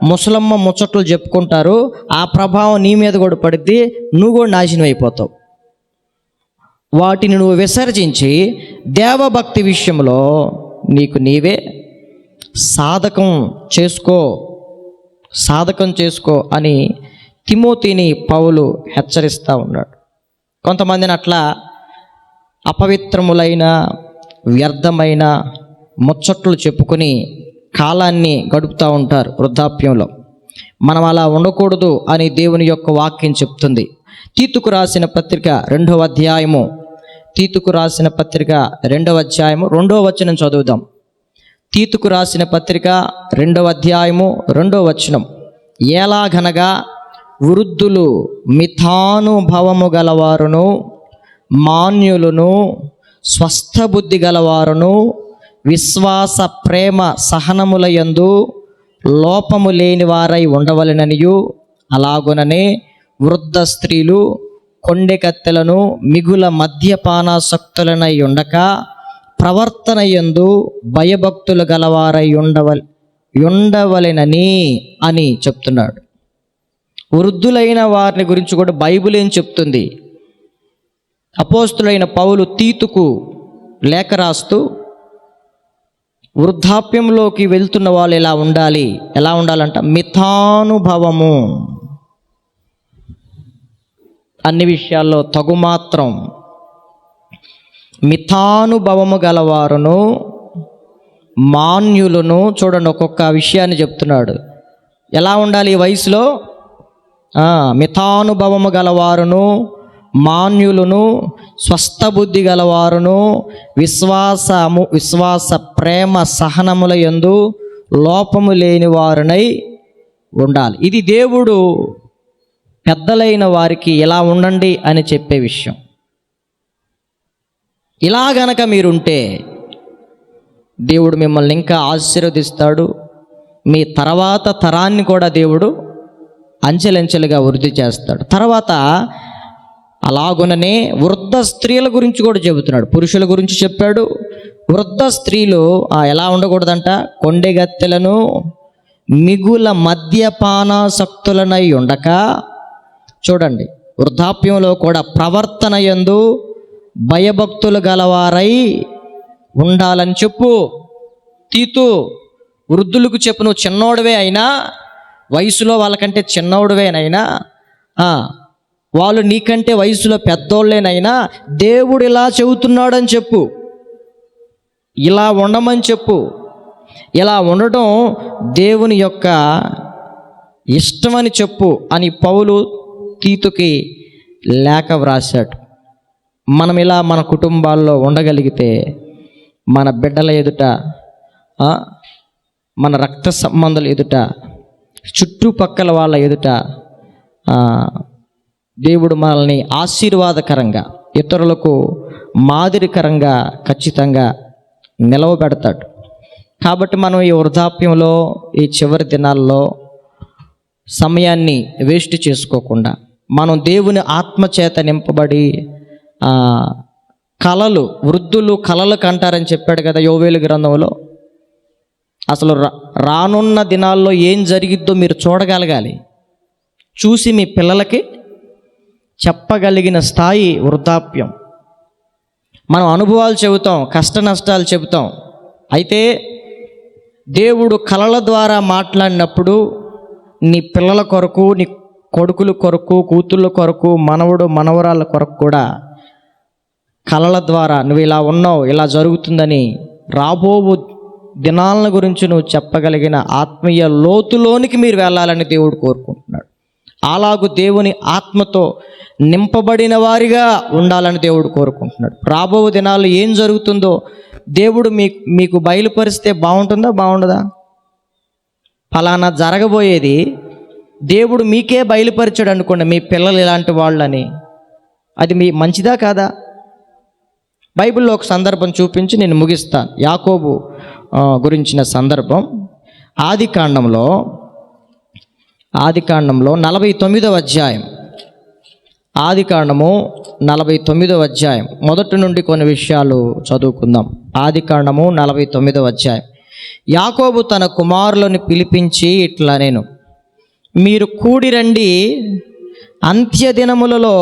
ముసలమ్మ ముచ్చట్లు చెప్పుకుంటారు. ఆ ప్రభావం నీ మీద కూడా పడిద్ది, నువ్వు కూడా నాశనం అయిపోతావు. వాటిని నువ్వు విసర్జించి దేవభక్తి విషయంలో నీకు నీవే సాధకం చేసుకో అని తిమోతిని పౌలు హెచ్చరిస్తూ ఉన్నాడు. కొంతమందిని అట్లా అపవిత్రములైన వ్యర్థమైన ముచ్చట్లు చెప్పుకొని కాలాన్ని గడుపుతూ ఉంటారు వృద్ధాప్యంలో. మనం అలా ఉండకూడదు అని దేవుని యొక్క వాక్యం చెప్తుంది. తీతుకు రాసిన పత్రిక 2వ అధ్యాయము, తీతుకు రాసిన పత్రిక 2వ అధ్యాయము 2వ వచనం చదువుదాం. తీతుకు రాసిన పత్రిక 2వ అధ్యాయము 2వ వచనం. ఎలాగనగా వృద్ధులు మితానుభవము గలవారును, మాన్యులను, స్వస్థ బుద్ధి గలవారును, విశ్వాస ప్రేమ సహనముల యందు లోపము లేని వారై ఉండవలెననియు, అలాగుననే వృద్ధ స్త్రీలు కొండెకత్తెలను మిగుల మద్యపానాసక్తులనై ఉండక ప్రవర్తన యందు భయభక్తులు గలవారై ఉండవలెనని అని చెప్తున్నాడు. వృద్ధులైన వారిని గురించి కూడా బైబిల్ ఏం చెప్తుంది? అపోస్తులైన పౌలు తీతుకు లేఖ రాస్తూ వృద్ధాప్యంలోకి వెళ్తున్న వాళ్ళు ఎలా ఉండాలంట? మితానుభవము, అన్ని విషయాల్లో తగుమాత్రం, మితానుభవము గలవారును, మాన్యులను. చూడండి, ఒక్కొక్క విషయాన్ని చెప్తున్నాడు. ఎలా ఉండాలి ఈ వయసులో? మితానుభవము గలవారును, మాన్యులను, స్వస్థ బుద్ధి గలవారును, విశ్వాస ప్రేమ సహనముల యందు లోపము లేని వారునై ఉండాలి. ఇది దేవుడు పెద్దలైన వారికి ఇలా ఉండండి అని చెప్పే విషయం. ఇలా గనక మీరుంటే దేవుడు మిమ్మల్ని ఇంకా ఆశీర్వదిస్తాడు. మీ తర్వాత తరాన్ని కూడా దేవుడు అంచెలంచెలుగా వృద్ధి చేస్తాడు. తర్వాత అలాగుననే వృద్ధ స్త్రీల గురించి కూడా చెబుతున్నాడు. పురుషుల గురించి చెప్పాడు. వృద్ధ స్త్రీలు ఎలా ఉండకూడదంట? కొండెగత్తెలను మిగుల మద్యపానాసక్తులనై ఉండక. చూడండి, వృద్ధాప్యంలో కూడా ప్రవర్తన యందు భయభక్తులు గలవారై ఉండాలని చెప్పు. తీతు, వృద్ధులకు చెప్పు. నువ్వు చిన్నోడివే అయినా, వయసులో వాళ్ళకంటే చిన్నోడివేనైనా, వాళ్ళు నీకంటే వయసులో పెద్దోళ్ళేనైనా దేవుడు ఇలా చెబుతున్నాడని చెప్పు, ఇలా ఉండమని చెప్పు. ఇలా ఉండడం దేవుని యొక్క ఇష్టమని చెప్పు అని పౌలు తీతుకి లేఖ వ్రాశాడు. మనం ఇలా మన కుటుంబాల్లో ఉండగలిగితే మన బిడ్డల ఎదుట, మన రక్త సంబంధాల ఎదుట, చుట్టుపక్కల వాళ్ళ ఎదుట దేవుడు మనల్ని ఆశీర్వాదకరంగా, ఇతరులకు మాదిరికరంగా ఖచ్చితంగా నిలవబెడతాడు. కాబట్టి మనం ఈ వృద్ధాప్యంలో, ఈ చివరి దినాల్లో సమయాన్ని వేస్ట్ చేసుకోకుండా మనం దేవుని ఆత్మచేత నింపబడి వృద్ధులు కలలు కంటారని చెప్పాడు కదా యోవేలు గ్రంథంలో. అసలు రానున్న దినాల్లో ఏం జరిగిద్దో మీరు చూడగలగాలి. చూసి మీ పిల్లలకి చెప్పగలిగిన స్థాయి వృద్ధాప్యం. మనం అనుభవాలు చెబుతాం, కష్ట నష్టాలు చెబుతాం. అయితే దేవుడు కలల ద్వారా మాట్లాడినప్పుడు నీ పిల్లల కొరకు, నీ కొడుకుల కొరకు, కూతుళ్ళ కొరకు, మనవరాళ్ళ కొరకు కూడా కలల ద్వారా నువ్వు ఇలా ఉన్నావు, ఇలా జరుగుతుందని రాబో దినాలను గురించి నువ్వు చెప్పగలిగిన ఆత్మీయ లోతులోనికి మీరు వెళ్ళాలని దేవుడు కోరుకుంటున్నాడు. అలాగూ దేవుని ఆత్మతో నింపబడిన వారిగా ఉండాలని దేవుడు కోరుకుంటున్నాడు. రాబో దినాల్లో ఏం జరుగుతుందో దేవుడు మీకు బయలుపరిస్తే బాగుంటుందా, బాగుండదా? ఫలానా జరగబోయేది దేవుడు మీకే బయలుపరిచాడు అనుకోండి, మీ పిల్లలు ఇలాంటి వాళ్ళని, అది మీ మంచిదా కాదా? బైబిల్లో ఒక సందర్భం చూపించి నేను ముగిస్తాను. యాకోబు గురించిన సందర్భం ఆదికాండంలో 49వ అధ్యాయం. ఆదికాండము 49వ అధ్యాయం మొదటి నుండి కొన్ని విషయాలు చదువుకుందాం. ఆదికాండము 49వ అధ్యాయం. యాకోబు తన కుమారులను పిలిపించి ఇట్లా నేను, మీరు కూడి రండి, అంత్యదినములలో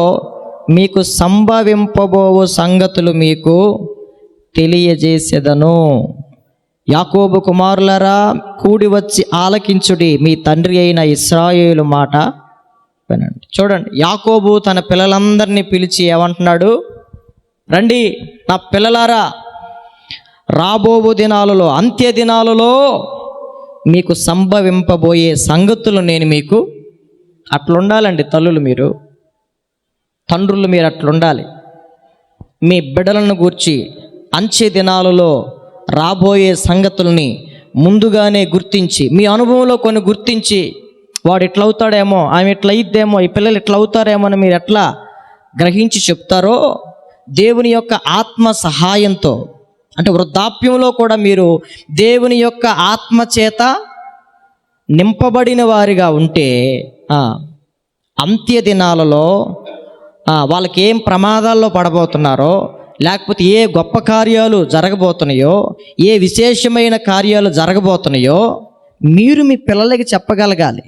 మీకు సంభవింపబోవు సంగతులు మీకు తెలియజేసేదను. యాకోబు కుమారులరా, కూడి వచ్చి ఆలకించుడి, మీ తండ్రి అయిన ఇశ్రాయేలు మాట వినండి. చూడండి, యాకోబు తన పిల్లలందరినీ పిలిచి ఏమంటున్నాడు? రండి నా పిల్లలారా, రాబోవు దినాలలో, అంత్య దినాలలో మీకు సంభవింపబోయే సంగతులు నేను మీకు, అట్లుండాలండి తల్లులు మీరు, తండ్రులు మీరు అట్లుండాలి. మీ బిడ్డలను గూర్చి అంత్య దినాలలో రాబోయే సంగతుల్ని ముందుగానే గుర్తించి, మీ అనుభవంలో కొన్ని గుర్తించి, వాడు ఇట్లా అవుతాడేమో, ఆమె ఇట్లా అయిద్దేమో, ఈ పిల్లలు ఇట్లా అవుతారేమో అని మీరు ఎట్లా గ్రహించి చెప్తారో, దేవుని యొక్క ఆత్మ సహాయంతో, అంటే వృద్ధాప్యంలో కూడా మీరు దేవుని యొక్క ఆత్మ చేత నింపబడిన వారిగా ఉంటే అంత్య దినాలలో వాళ్ళకి ఏం ప్రమాదాల్లో పడబోతున్నారో, లేకపోతే ఏ గొప్ప కార్యాలు జరగబోతున్నాయో, ఏ విశేషమైన కార్యాలు జరగబోతున్నాయో మీరు మీ పిల్లలకి చెప్పగలగాలి.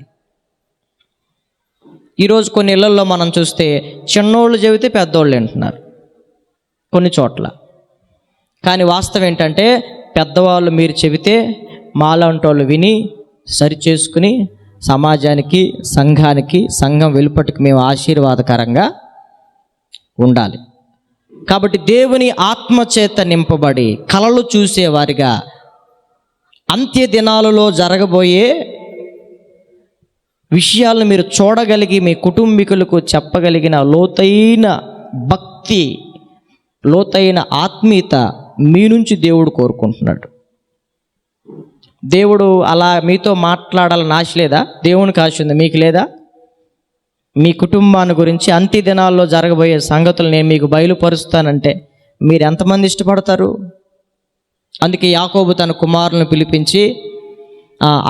ఈరోజు కొన్ని ఇళ్లల్లో మనం చూస్తే చిన్నోళ్ళు చెబితే పెద్దోళ్ళు వింటున్నారు కొన్ని చోట్ల. కానీ వాస్తవం ఏంటంటే, పెద్దవాళ్ళు మీరు చెబితే మాలాంటోళ్ళు విని సరిచేసుకుని సమాజానికి, సంఘానికి, సంఘం వెలుపటికి మేము ఆశీర్వాదకరంగా ఉండాలి. కాబట్టి దేవుని ఆత్మ చేత నింపబడి కలలు చూసేవారిగా అంత్య దినాలలో జరగబోయే విషయాలను మీరు చూడగలిగి మీ కుటుంబీకులకు చెప్పగలిగిన లోతైన భక్తి, లోతైన ఆత్మీయత మీ నుంచి దేవుడు కోరుకుంటున్నాడు. దేవుడు అలా మీతో మాట్లాడాలని ఆశ లేదా? దేవునికి ఆశ ఉంది, మీకు లేదా? మీ కుటుంబాన్ని గురించి అంత్య దినాల్లో జరగబోయే సంగతులు నేను మీకు బయలుపరుస్తానంటే మీరు ఎంతమంది ఇష్టపడతారు? అందుకే యాకోబు తన కుమారులను పిలిపించి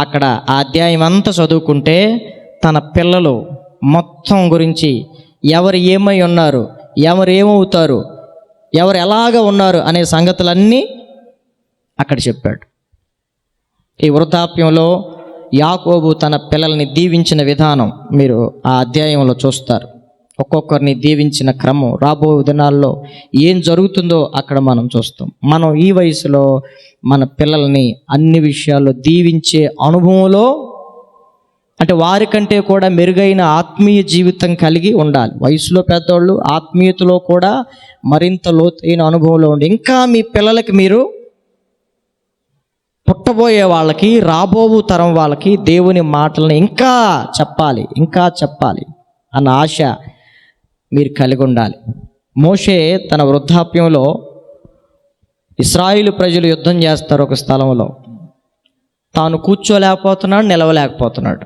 అక్కడ ఆ అధ్యాయం అంతా చదువుకుంటే తన పిల్లలు మొత్తం గురించి, ఎవరు ఏమై ఉన్నారు, ఎవరు ఏమవుతారు, ఎవరు ఎలాగ ఉన్నారు అనే సంగతులన్నీ అక్కడ చెప్పాడు. ఈ వృద్ధాప్యంలో యాకోబు తన పిల్లల్ని దీవించిన విధానం మీరు ఆ అధ్యాయంలో చూస్తారు. ఒక్కొక్కరిని దీవించిన క్రమం రాబో దినాల్లో ఏం జరుగుతుందో అక్కడ మనం చూస్తాం. మనం ఈ వయసులో మన పిల్లల్ని అన్ని విషయాల్లో దీవించే అనుభవంలో, అంటే వారికంటే కూడా మెరుగైన ఆత్మీయ జీవితం కలిగి ఉండాలి. వయసులో పెద్దోళ్ళు ఆత్మీయతలో కూడా మరింత లోతైన అనుభవంలో ఉండి, ఇంకా మీ పిల్లలకి మీరు పుట్టబోయే వాళ్ళకి, రాబోవు తరం వాళ్ళకి దేవుని మాటలను ఇంకా చెప్పాలి అన్న ఆశ మీరు కలిగి ఉండాలి. మోషే తన వృద్ధాప్యంలో, ఇశ్రాయేలు ప్రజలు యుద్ధం చేస్తారు ఒక స్థలంలో, తాను కూర్చోలేకపోతున్నాడు, నిలవలేకపోతున్నాడు.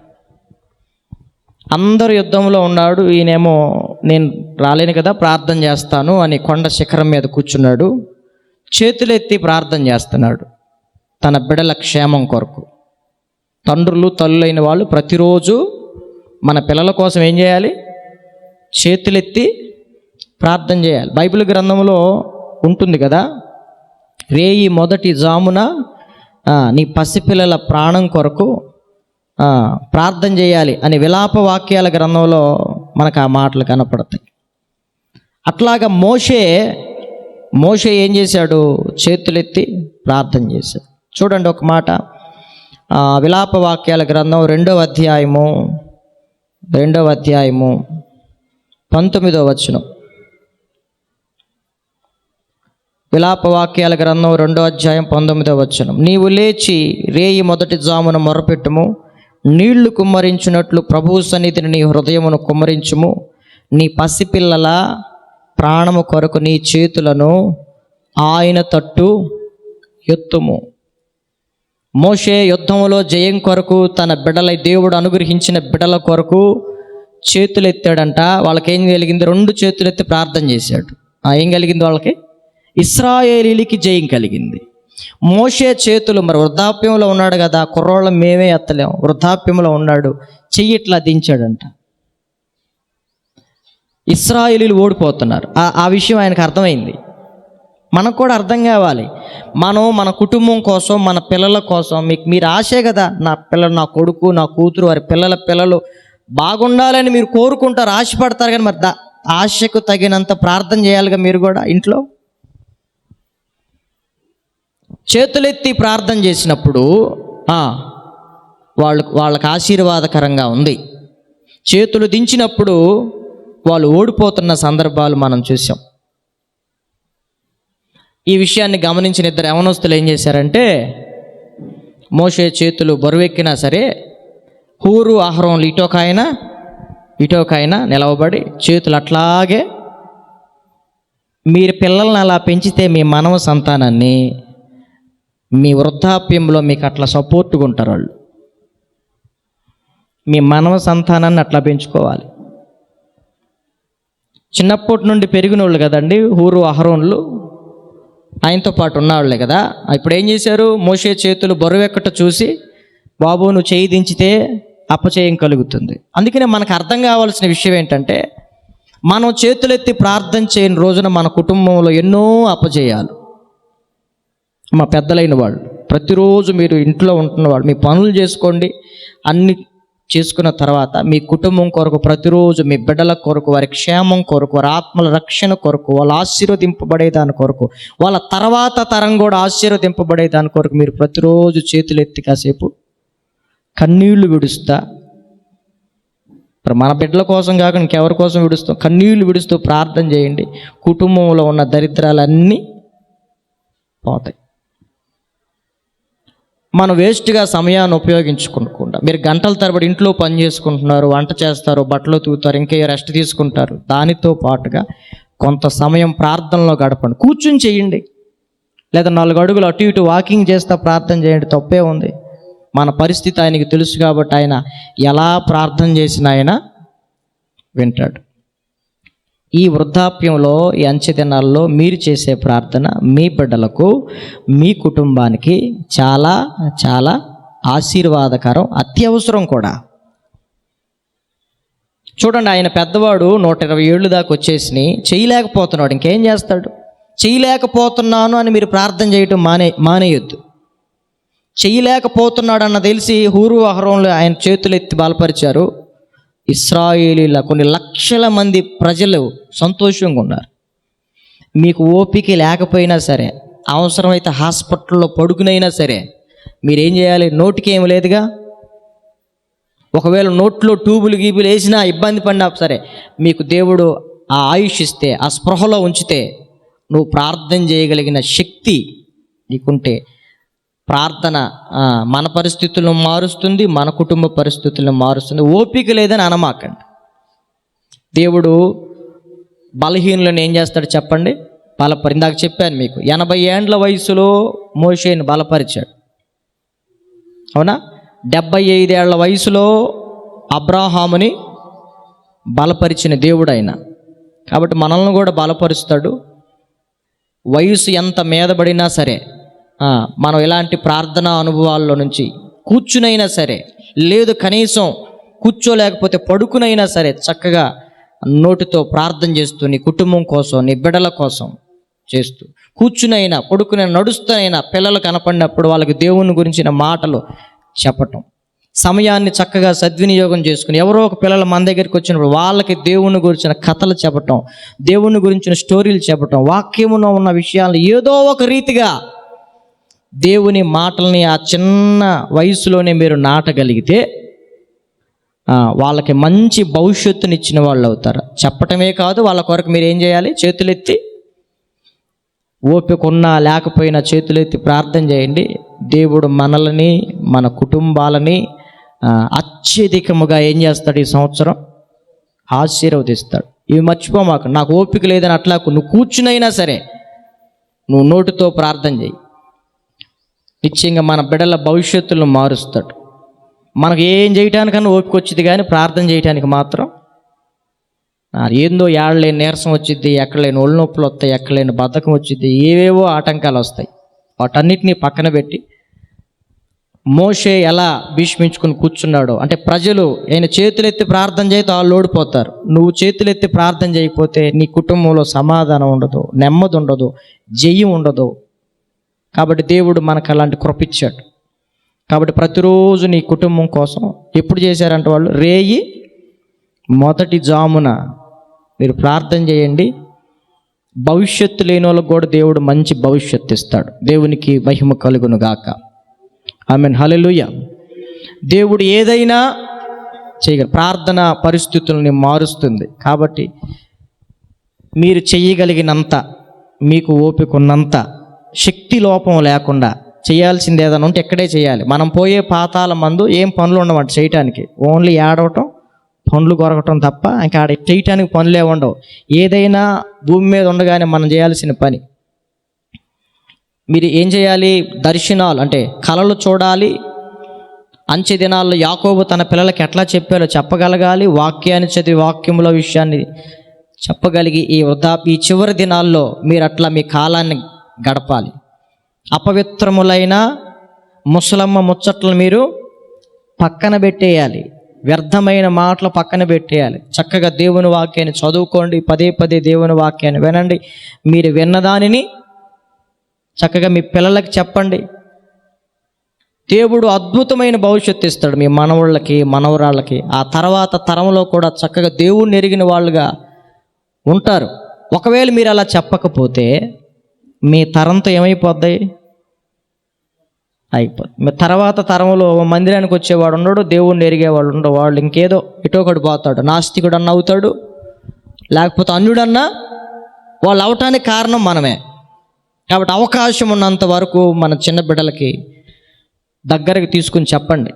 అందరూ యుద్ధంలో ఉన్నాడు, ఈయనేమో నేను రాలేను కదా, ప్రార్థన చేస్తాను అని కొండ శిఖరం మీద కూర్చున్నాడు. చేతులెత్తి ప్రార్థన చేస్తున్నాడు తన బిడ్డల క్షేమం కొరకు. తండ్రులు, తల్లులైన వాళ్ళు ప్రతిరోజు మన పిల్లల కోసం ఏం చేయాలి? చేతులెత్తి ప్రార్థన చేయాలి. బైబిల్ గ్రంథంలో ఉంటుంది కదా, రేయి మొదటి జామున నీ పసిపిల్లల ప్రాణం కొరకు ప్రార్థన చేయాలి అని విలాప వాక్యాల గ్రంథంలో మనకు ఆ మాటలు కనపడతాయి. అట్లాగా మోషే ఏం చేశాడు? చేతులెత్తి ప్రార్థన చేశాడు. చూడండి ఒక మాట, విలాప వాక్యాల గ్రంథం 2వ అధ్యాయము 19వ వచనం. విలాప వాక్యాల గ్రంథం 2వ అధ్యాయం 19వ వచనం. నీవు లేచి రేయి మొదటి జామున మొరపెట్టుము, నీళ్లు కుమ్మరించినట్లు ప్రభువు సన్నిధిని నీ హృదయమును కుమ్మరించుము. నీ పసిపిల్లల ప్రాణము కొరకు నీ చేతులను ఆయన తట్టు ఎత్తుము. మోషే యుద్ధములో జయం కొరకు తన బిడ్డల, దేవుడు అనుగ్రహించిన బిడ్డల కొరకు చేతులు ఎత్తాడంట. వాళ్ళకి ఏం కలిగింది? 2 చేతులు ఎత్తి ప్రార్థన చేశాడు. ఏం కలిగింది వాళ్ళకి? ఇశ్రాయేలీలకి జయం కలిగింది. మోషే చేతులు, మరి వృద్ధాప్యంలో ఉన్నాడు కదా, కుర్రోళ్ళం మేమే ఎత్తలేం, వృద్ధాప్యంలో ఉన్నాడు, చెయ్యి ఇట్లా దించాడంట. ఇశ్రాయేలీలు ఓడిపోతున్నారు. ఆ విషయం ఆయనకు అర్థమైంది. మనకు కూడా అర్థం కావాలి. మనం మన కుటుంబం కోసం, మన పిల్లల కోసం, మీరు ఆశే కదా, నా పిల్లలు, నా కొడుకు, నా కూతురు, వారి పిల్లలు బాగుండాలని మీరు కోరుకుంటారు, ఆశపడతారు. కానీ మరి ఆశకు తగినంత ప్రార్థన చేయాలిగా మీరు కూడా ఇంట్లో. చేతులెత్తి ప్రార్థన చేసినప్పుడు వాళ్ళకి ఆశీర్వాదకరంగా ఉంది. చేతులు దించినప్పుడు వాళ్ళు ఓడిపోతున్న సందర్భాలు మనం చూసాం. ఈ విషయాన్ని గమనించిన 2 యవనస్తులు ఏం చేశారంటే, మోషే చేతులు బరువెక్కినా సరే హూరు అహరోన్లు ఇటోకాయన నిలవబడి చేతులు అట్లాగే, మీరు పిల్లల్ని అలా పెంచితే మీ మానవ సంతానాన్ని మీ వృద్ధాప్యంలో మీకు అట్లా సపోర్ట్గా ఉంటారు వాళ్ళు. మీ మానవ సంతానాన్ని అట్లా పెంచుకోవాలి. చిన్నప్పటి నుండి పెరిగిన వాళ్ళు కదండి హూరు అహరోన్లు, ఆయనతో పాటు ఉన్నవాళ్ళే కదా. ఇప్పుడు ఏం చేశారు? మోషే చేతులు బరువెక్కట చూసి, బాబు నువ్వు చేయి దించితే అపజయం కలుగుతుంది. అందుకనే మనకు అర్థం కావాల్సిన విషయం ఏంటంటే, మనం చేతులెత్తి ప్రార్థన చేయని రోజున మన కుటుంబంలో ఎన్నో అపజయాలు. మా పెద్దలైన వాళ్ళు, ప్రతిరోజు మీరు ఇంట్లో ఉంటున్న వాళ్ళు, మీ పనులు చేసుకోండి, అన్ని చేసుకున్న తర్వాత మీ కుటుంబం కొరకు, ప్రతిరోజు మీ బిడ్డల కొరకు, వారి క్షేమం కొరకు, వారి ఆత్మల రక్షణ కొరకు, వాళ్ళు ఆశీర్వదింపబడేదాని కొరకు, వాళ్ళ తర్వాత తరం కూడా ఆశీర్వదింపబడేదాని కొరకు మీరు ప్రతిరోజు చేతులెత్తి కాసేపు కన్నీళ్లు విడుస్తా, మన బిడ్డల కోసం కాక ఇంకెవరి కోసం విడుస్తాం, కన్నీళ్లు విడుస్తూ ప్రార్థన చేయండి. కుటుంబంలో ఉన్న దరిద్రాలన్నీ పోతాయి. మనం వేస్ట్గా సమయాన్ని ఉపయోగించుకోకుండా, మీరు గంటల తరబడి ఇంట్లో పని చేసుకుంటున్నారు, వంట చేస్తారు, బట్టలు తూతారు, ఇంకా రెస్ట్ తీసుకుంటారు, దానితో పాటుగా కొంత సమయం ప్రార్థనలో గడపండి. కూర్చుని చేయండి, లేదా 4 అడుగులు అటు ఇటు వాకింగ్ చేస్తా ప్రార్థన చేయండి, తప్పే ఉంది. మన పరిస్థితి ఆయనకి తెలుసు కాబట్టి ఆయన ఎలా ప్రార్థన చేసినా ఆయన వింటాడు. ఈ వృద్ధాప్యంలో, ఈ అంచె దినాల్లో మీరు చేసే ప్రార్థన మీ బిడ్డలకు, మీ కుటుంబానికి చాలా చాలా ఆశీర్వాదకరం, అత్యవసరం కూడా. చూడండి, ఆయన పెద్దవాడు 120 ఏళ్ళు దాకా వచ్చేసి చేయలేకపోతున్నాడు. ఇంకేం చేస్తాడు? చేయలేకపోతున్నాను అని మీరు ప్రార్థన చేయటం మానేయొద్దు. చేయలేకపోతున్నాడు అన్న తెలిసి హూరు అహరోన్లు ఆయన చేతులు ఎత్తి బలపరిచారు. ఇశ్రాయేలీల కొన్ని లక్షల మంది ప్రజలు సంతోషంగా ఉన్నారు. మీకు ఓపిక లేకపోయినా సరే, అవసరమైతే హాస్పిటల్లో పడుకునైనా సరే, మీరేం చేయాలి? నోటికి ఏమి లేదుగా, ఒకవేళ నోట్లో ట్యూబులు గీబులు వేసినా, ఇబ్బంది పడినా సరే, మీకు దేవుడు ఆ ఆయుష్ ఇస్తే, ఆ స్పృహలో ఉంచితే, నువ్వు ప్రార్థన చేయగలిగిన శక్తి నీకుంటే, ప్రార్థన మన పరిస్థితులను మారుస్తుంది, మన కుటుంబ పరిస్థితులను మారుస్తుంది. ఓపిక లేదని అనమాకండి. దేవుడు బలహీనులను ఏం చేస్తాడు చెప్పండి? ఇందాక చెప్పాను మీకు, 80 ఏండ్ల వయసులో మోషేని బలపరిచాడు, అవునా? 75 ఏళ్ల వయసులో అబ్రాహాముని బలపరిచిన దేవుడు ఆయన. కాబట్టి మనల్ని కూడా బలపరుస్తాడు. వయసు ఎంత మీదబడినా సరే, మనం ఇలాంటి ప్రార్థనా అనుభవాల్లో నుంచి కూర్చునైనా సరే, లేదు కనీసం కూర్చోలేకపోతే పడుకునైనా సరే, చక్కగా నోటితో ప్రార్థన చేస్తూ, నీ కుటుంబం కోసం, నీ బిడ్డల కోసం చేస్తూ, కూర్చునైనా పడుకునైనా నడుస్తూనైనా, పిల్లలు కనపడినప్పుడు వాళ్ళకి దేవుని గురించిన మాటలు చెప్పటం, సమయాన్ని చక్కగా సద్వినియోగం చేసుకుని, ఎవరో ఒక పిల్లలు మన దగ్గరికి వచ్చినప్పుడు వాళ్ళకి దేవుని గురించిన కథలు చెప్పటం, దేవుని గురించిన స్టోరీలు చెప్పటం, వాక్యములో ఉన్న విషయాలను ఏదో ఒక రీతిగా దేవుని మాటల్ని ఆ చిన్న వయసులోనే మీరు నాటగలిగితే వాళ్ళకి మంచి భవిష్యత్తునిచ్చిన వాళ్ళు అవుతారు. చెప్పటమే కాదు, వాళ్ళ కొరకు మీరు ఏం చేయాలి? చేతులెత్తి, ఓపిక ఉన్నా లేకపోయినా చేతులెత్తి ప్రార్థన చేయండి. దేవుడు మనల్ని, మన కుటుంబాలని అత్యధికముగా ఏం చేస్తాడు? ఈ సంవత్సరం ఆశీర్వదిస్తాడు. ఇవి మర్చిపోమాక. నాకు ఓపిక లేదని అట్లా నువ్వు కూర్చునైనా సరే నువ్వు నోటితో ప్రార్థన చేయి. నిశ్చయంగా మన బిడ్డల భవిష్యత్తులను మారుస్తాడు. మనకు ఏం చేయటానికన్నా ఓపిక వచ్చింది, కానీ ప్రార్థన చేయటానికి మాత్రం ఏందో ఏడలేని నీరసం వచ్చింది, ఎక్కడలేని ఒళ్ళు నొప్పులు వస్తాయి, ఎక్కడలేని బద్ధకం వచ్చింది, ఏవేవో ఆటంకాలు వస్తాయి. వాటన్నిటినీ పక్కన పెట్టి మోషే ఎలా భీష్మించుకుని కూర్చున్నాడో, అంటే ప్రజలు ఆయన చేతులెత్తి ప్రార్థన చేస్తే వాళ్ళు ఓడిపోతారు. నువ్వు చేతులెత్తి ప్రార్థన చేయకపోతే నీ కుటుంబంలో సమాధానం ఉండదు, నెమ్మది ఉండదు, జయం ఉండదు. కాబట్టి దేవుడు మనకు అలాంటి కృప ఇచ్చాడు. కాబట్టి ప్రతిరోజు నీ కుటుంబం కోసం ఎప్పుడు చేశారంటే వాళ్ళు రేయి మొదటి జామున మీరు ప్రార్థన చేయండి. భవిష్యత్తు లేని వాళ్ళకు కూడా దేవుడు మంచి భవిష్యత్తు ఇస్తాడు. దేవునికి మహిమ కలుగును గాక. ఆమేన్, హల్లెలూయా. దేవుడు ఏదైనా చేయగలరు. ప్రార్థన పరిస్థితుల్ని మారుస్తుంది. కాబట్టి మీరు చేయగలిగినంత, మీకు ఓపిక ఉన్నంత, శక్తి లోపం లేకుండా చేయాల్సింది ఏదైనా ఉంటే ఇక్కడే చేయాలి. మనం పోయే పాతాల మందు ఏం పనులు ఉండవంట చేయటానికి, ఓన్లీ ఏడవటం, పనులు కొరకటం తప్ప ఇంకా ఆడ చేయటానికి పనులే ఉండవు. ఏదైనా భూమి మీద ఉండగానే మనం చేయాల్సిన పని మీరు ఏం చేయాలి? దర్శనాలు అంటే కలలు చూడాలి. అంచె దినాల్లో యాకోబు తన పిల్లలకి ఎట్లా చెప్పారో చెప్పగలగాలి. వాక్యాన్ని చదివి వాక్యముల విషయాన్ని చెప్పగలిగి ఈ చివరి దినాల్లో మీరు అట్లా మీ కాలాన్ని గడపాలి. అపవిత్రములైన ముసలమ్మ ముచ్చట్లను మీరు పక్కన పెట్టేయాలి. వ్యర్థమైన మాటలు పక్కన పెట్టేయాలి. చక్కగా దేవుని వాక్యాన్ని చదువుకోండి. పదే పదే దేవుని వాక్యాన్ని వినండి. మీరు విన్నదానిని చక్కగా మీ పిల్లలకి చెప్పండి. దేవుడు అద్భుతమైన భవిష్యత్తు ఇస్తాడు మీ మనవళ్ళకి, మనవరాళ్ళకి. ఆ తర్వాత తరంలో కూడా చక్కగా దేవుణ్ణి ఎరిగిన వాళ్ళుగా ఉంటారు. ఒకవేళ మీరు అలా చెప్పకపోతే మీ తరంతో ఏమైపోద్ది? అయిపోద్ది. మీ తర్వాత తరంలో మందిరానికి వచ్చేవాడు ఉండడు, దేవుణ్ణి ఎరిగేవాళ్ళు ఉండడు. వాళ్ళు ఇంకేదో ఇటోకడు పోతాడు. నాస్తికుడు అన్న అవుతాడు, లేకపోతే అన్యుడన్నా వాళ్ళు అవటానికి కారణం మనమే. కాబట్టి అవకాశం ఉన్నంత వరకు మన చిన్న బిడ్డలకి దగ్గరికి తీసుకుని చెప్పండి.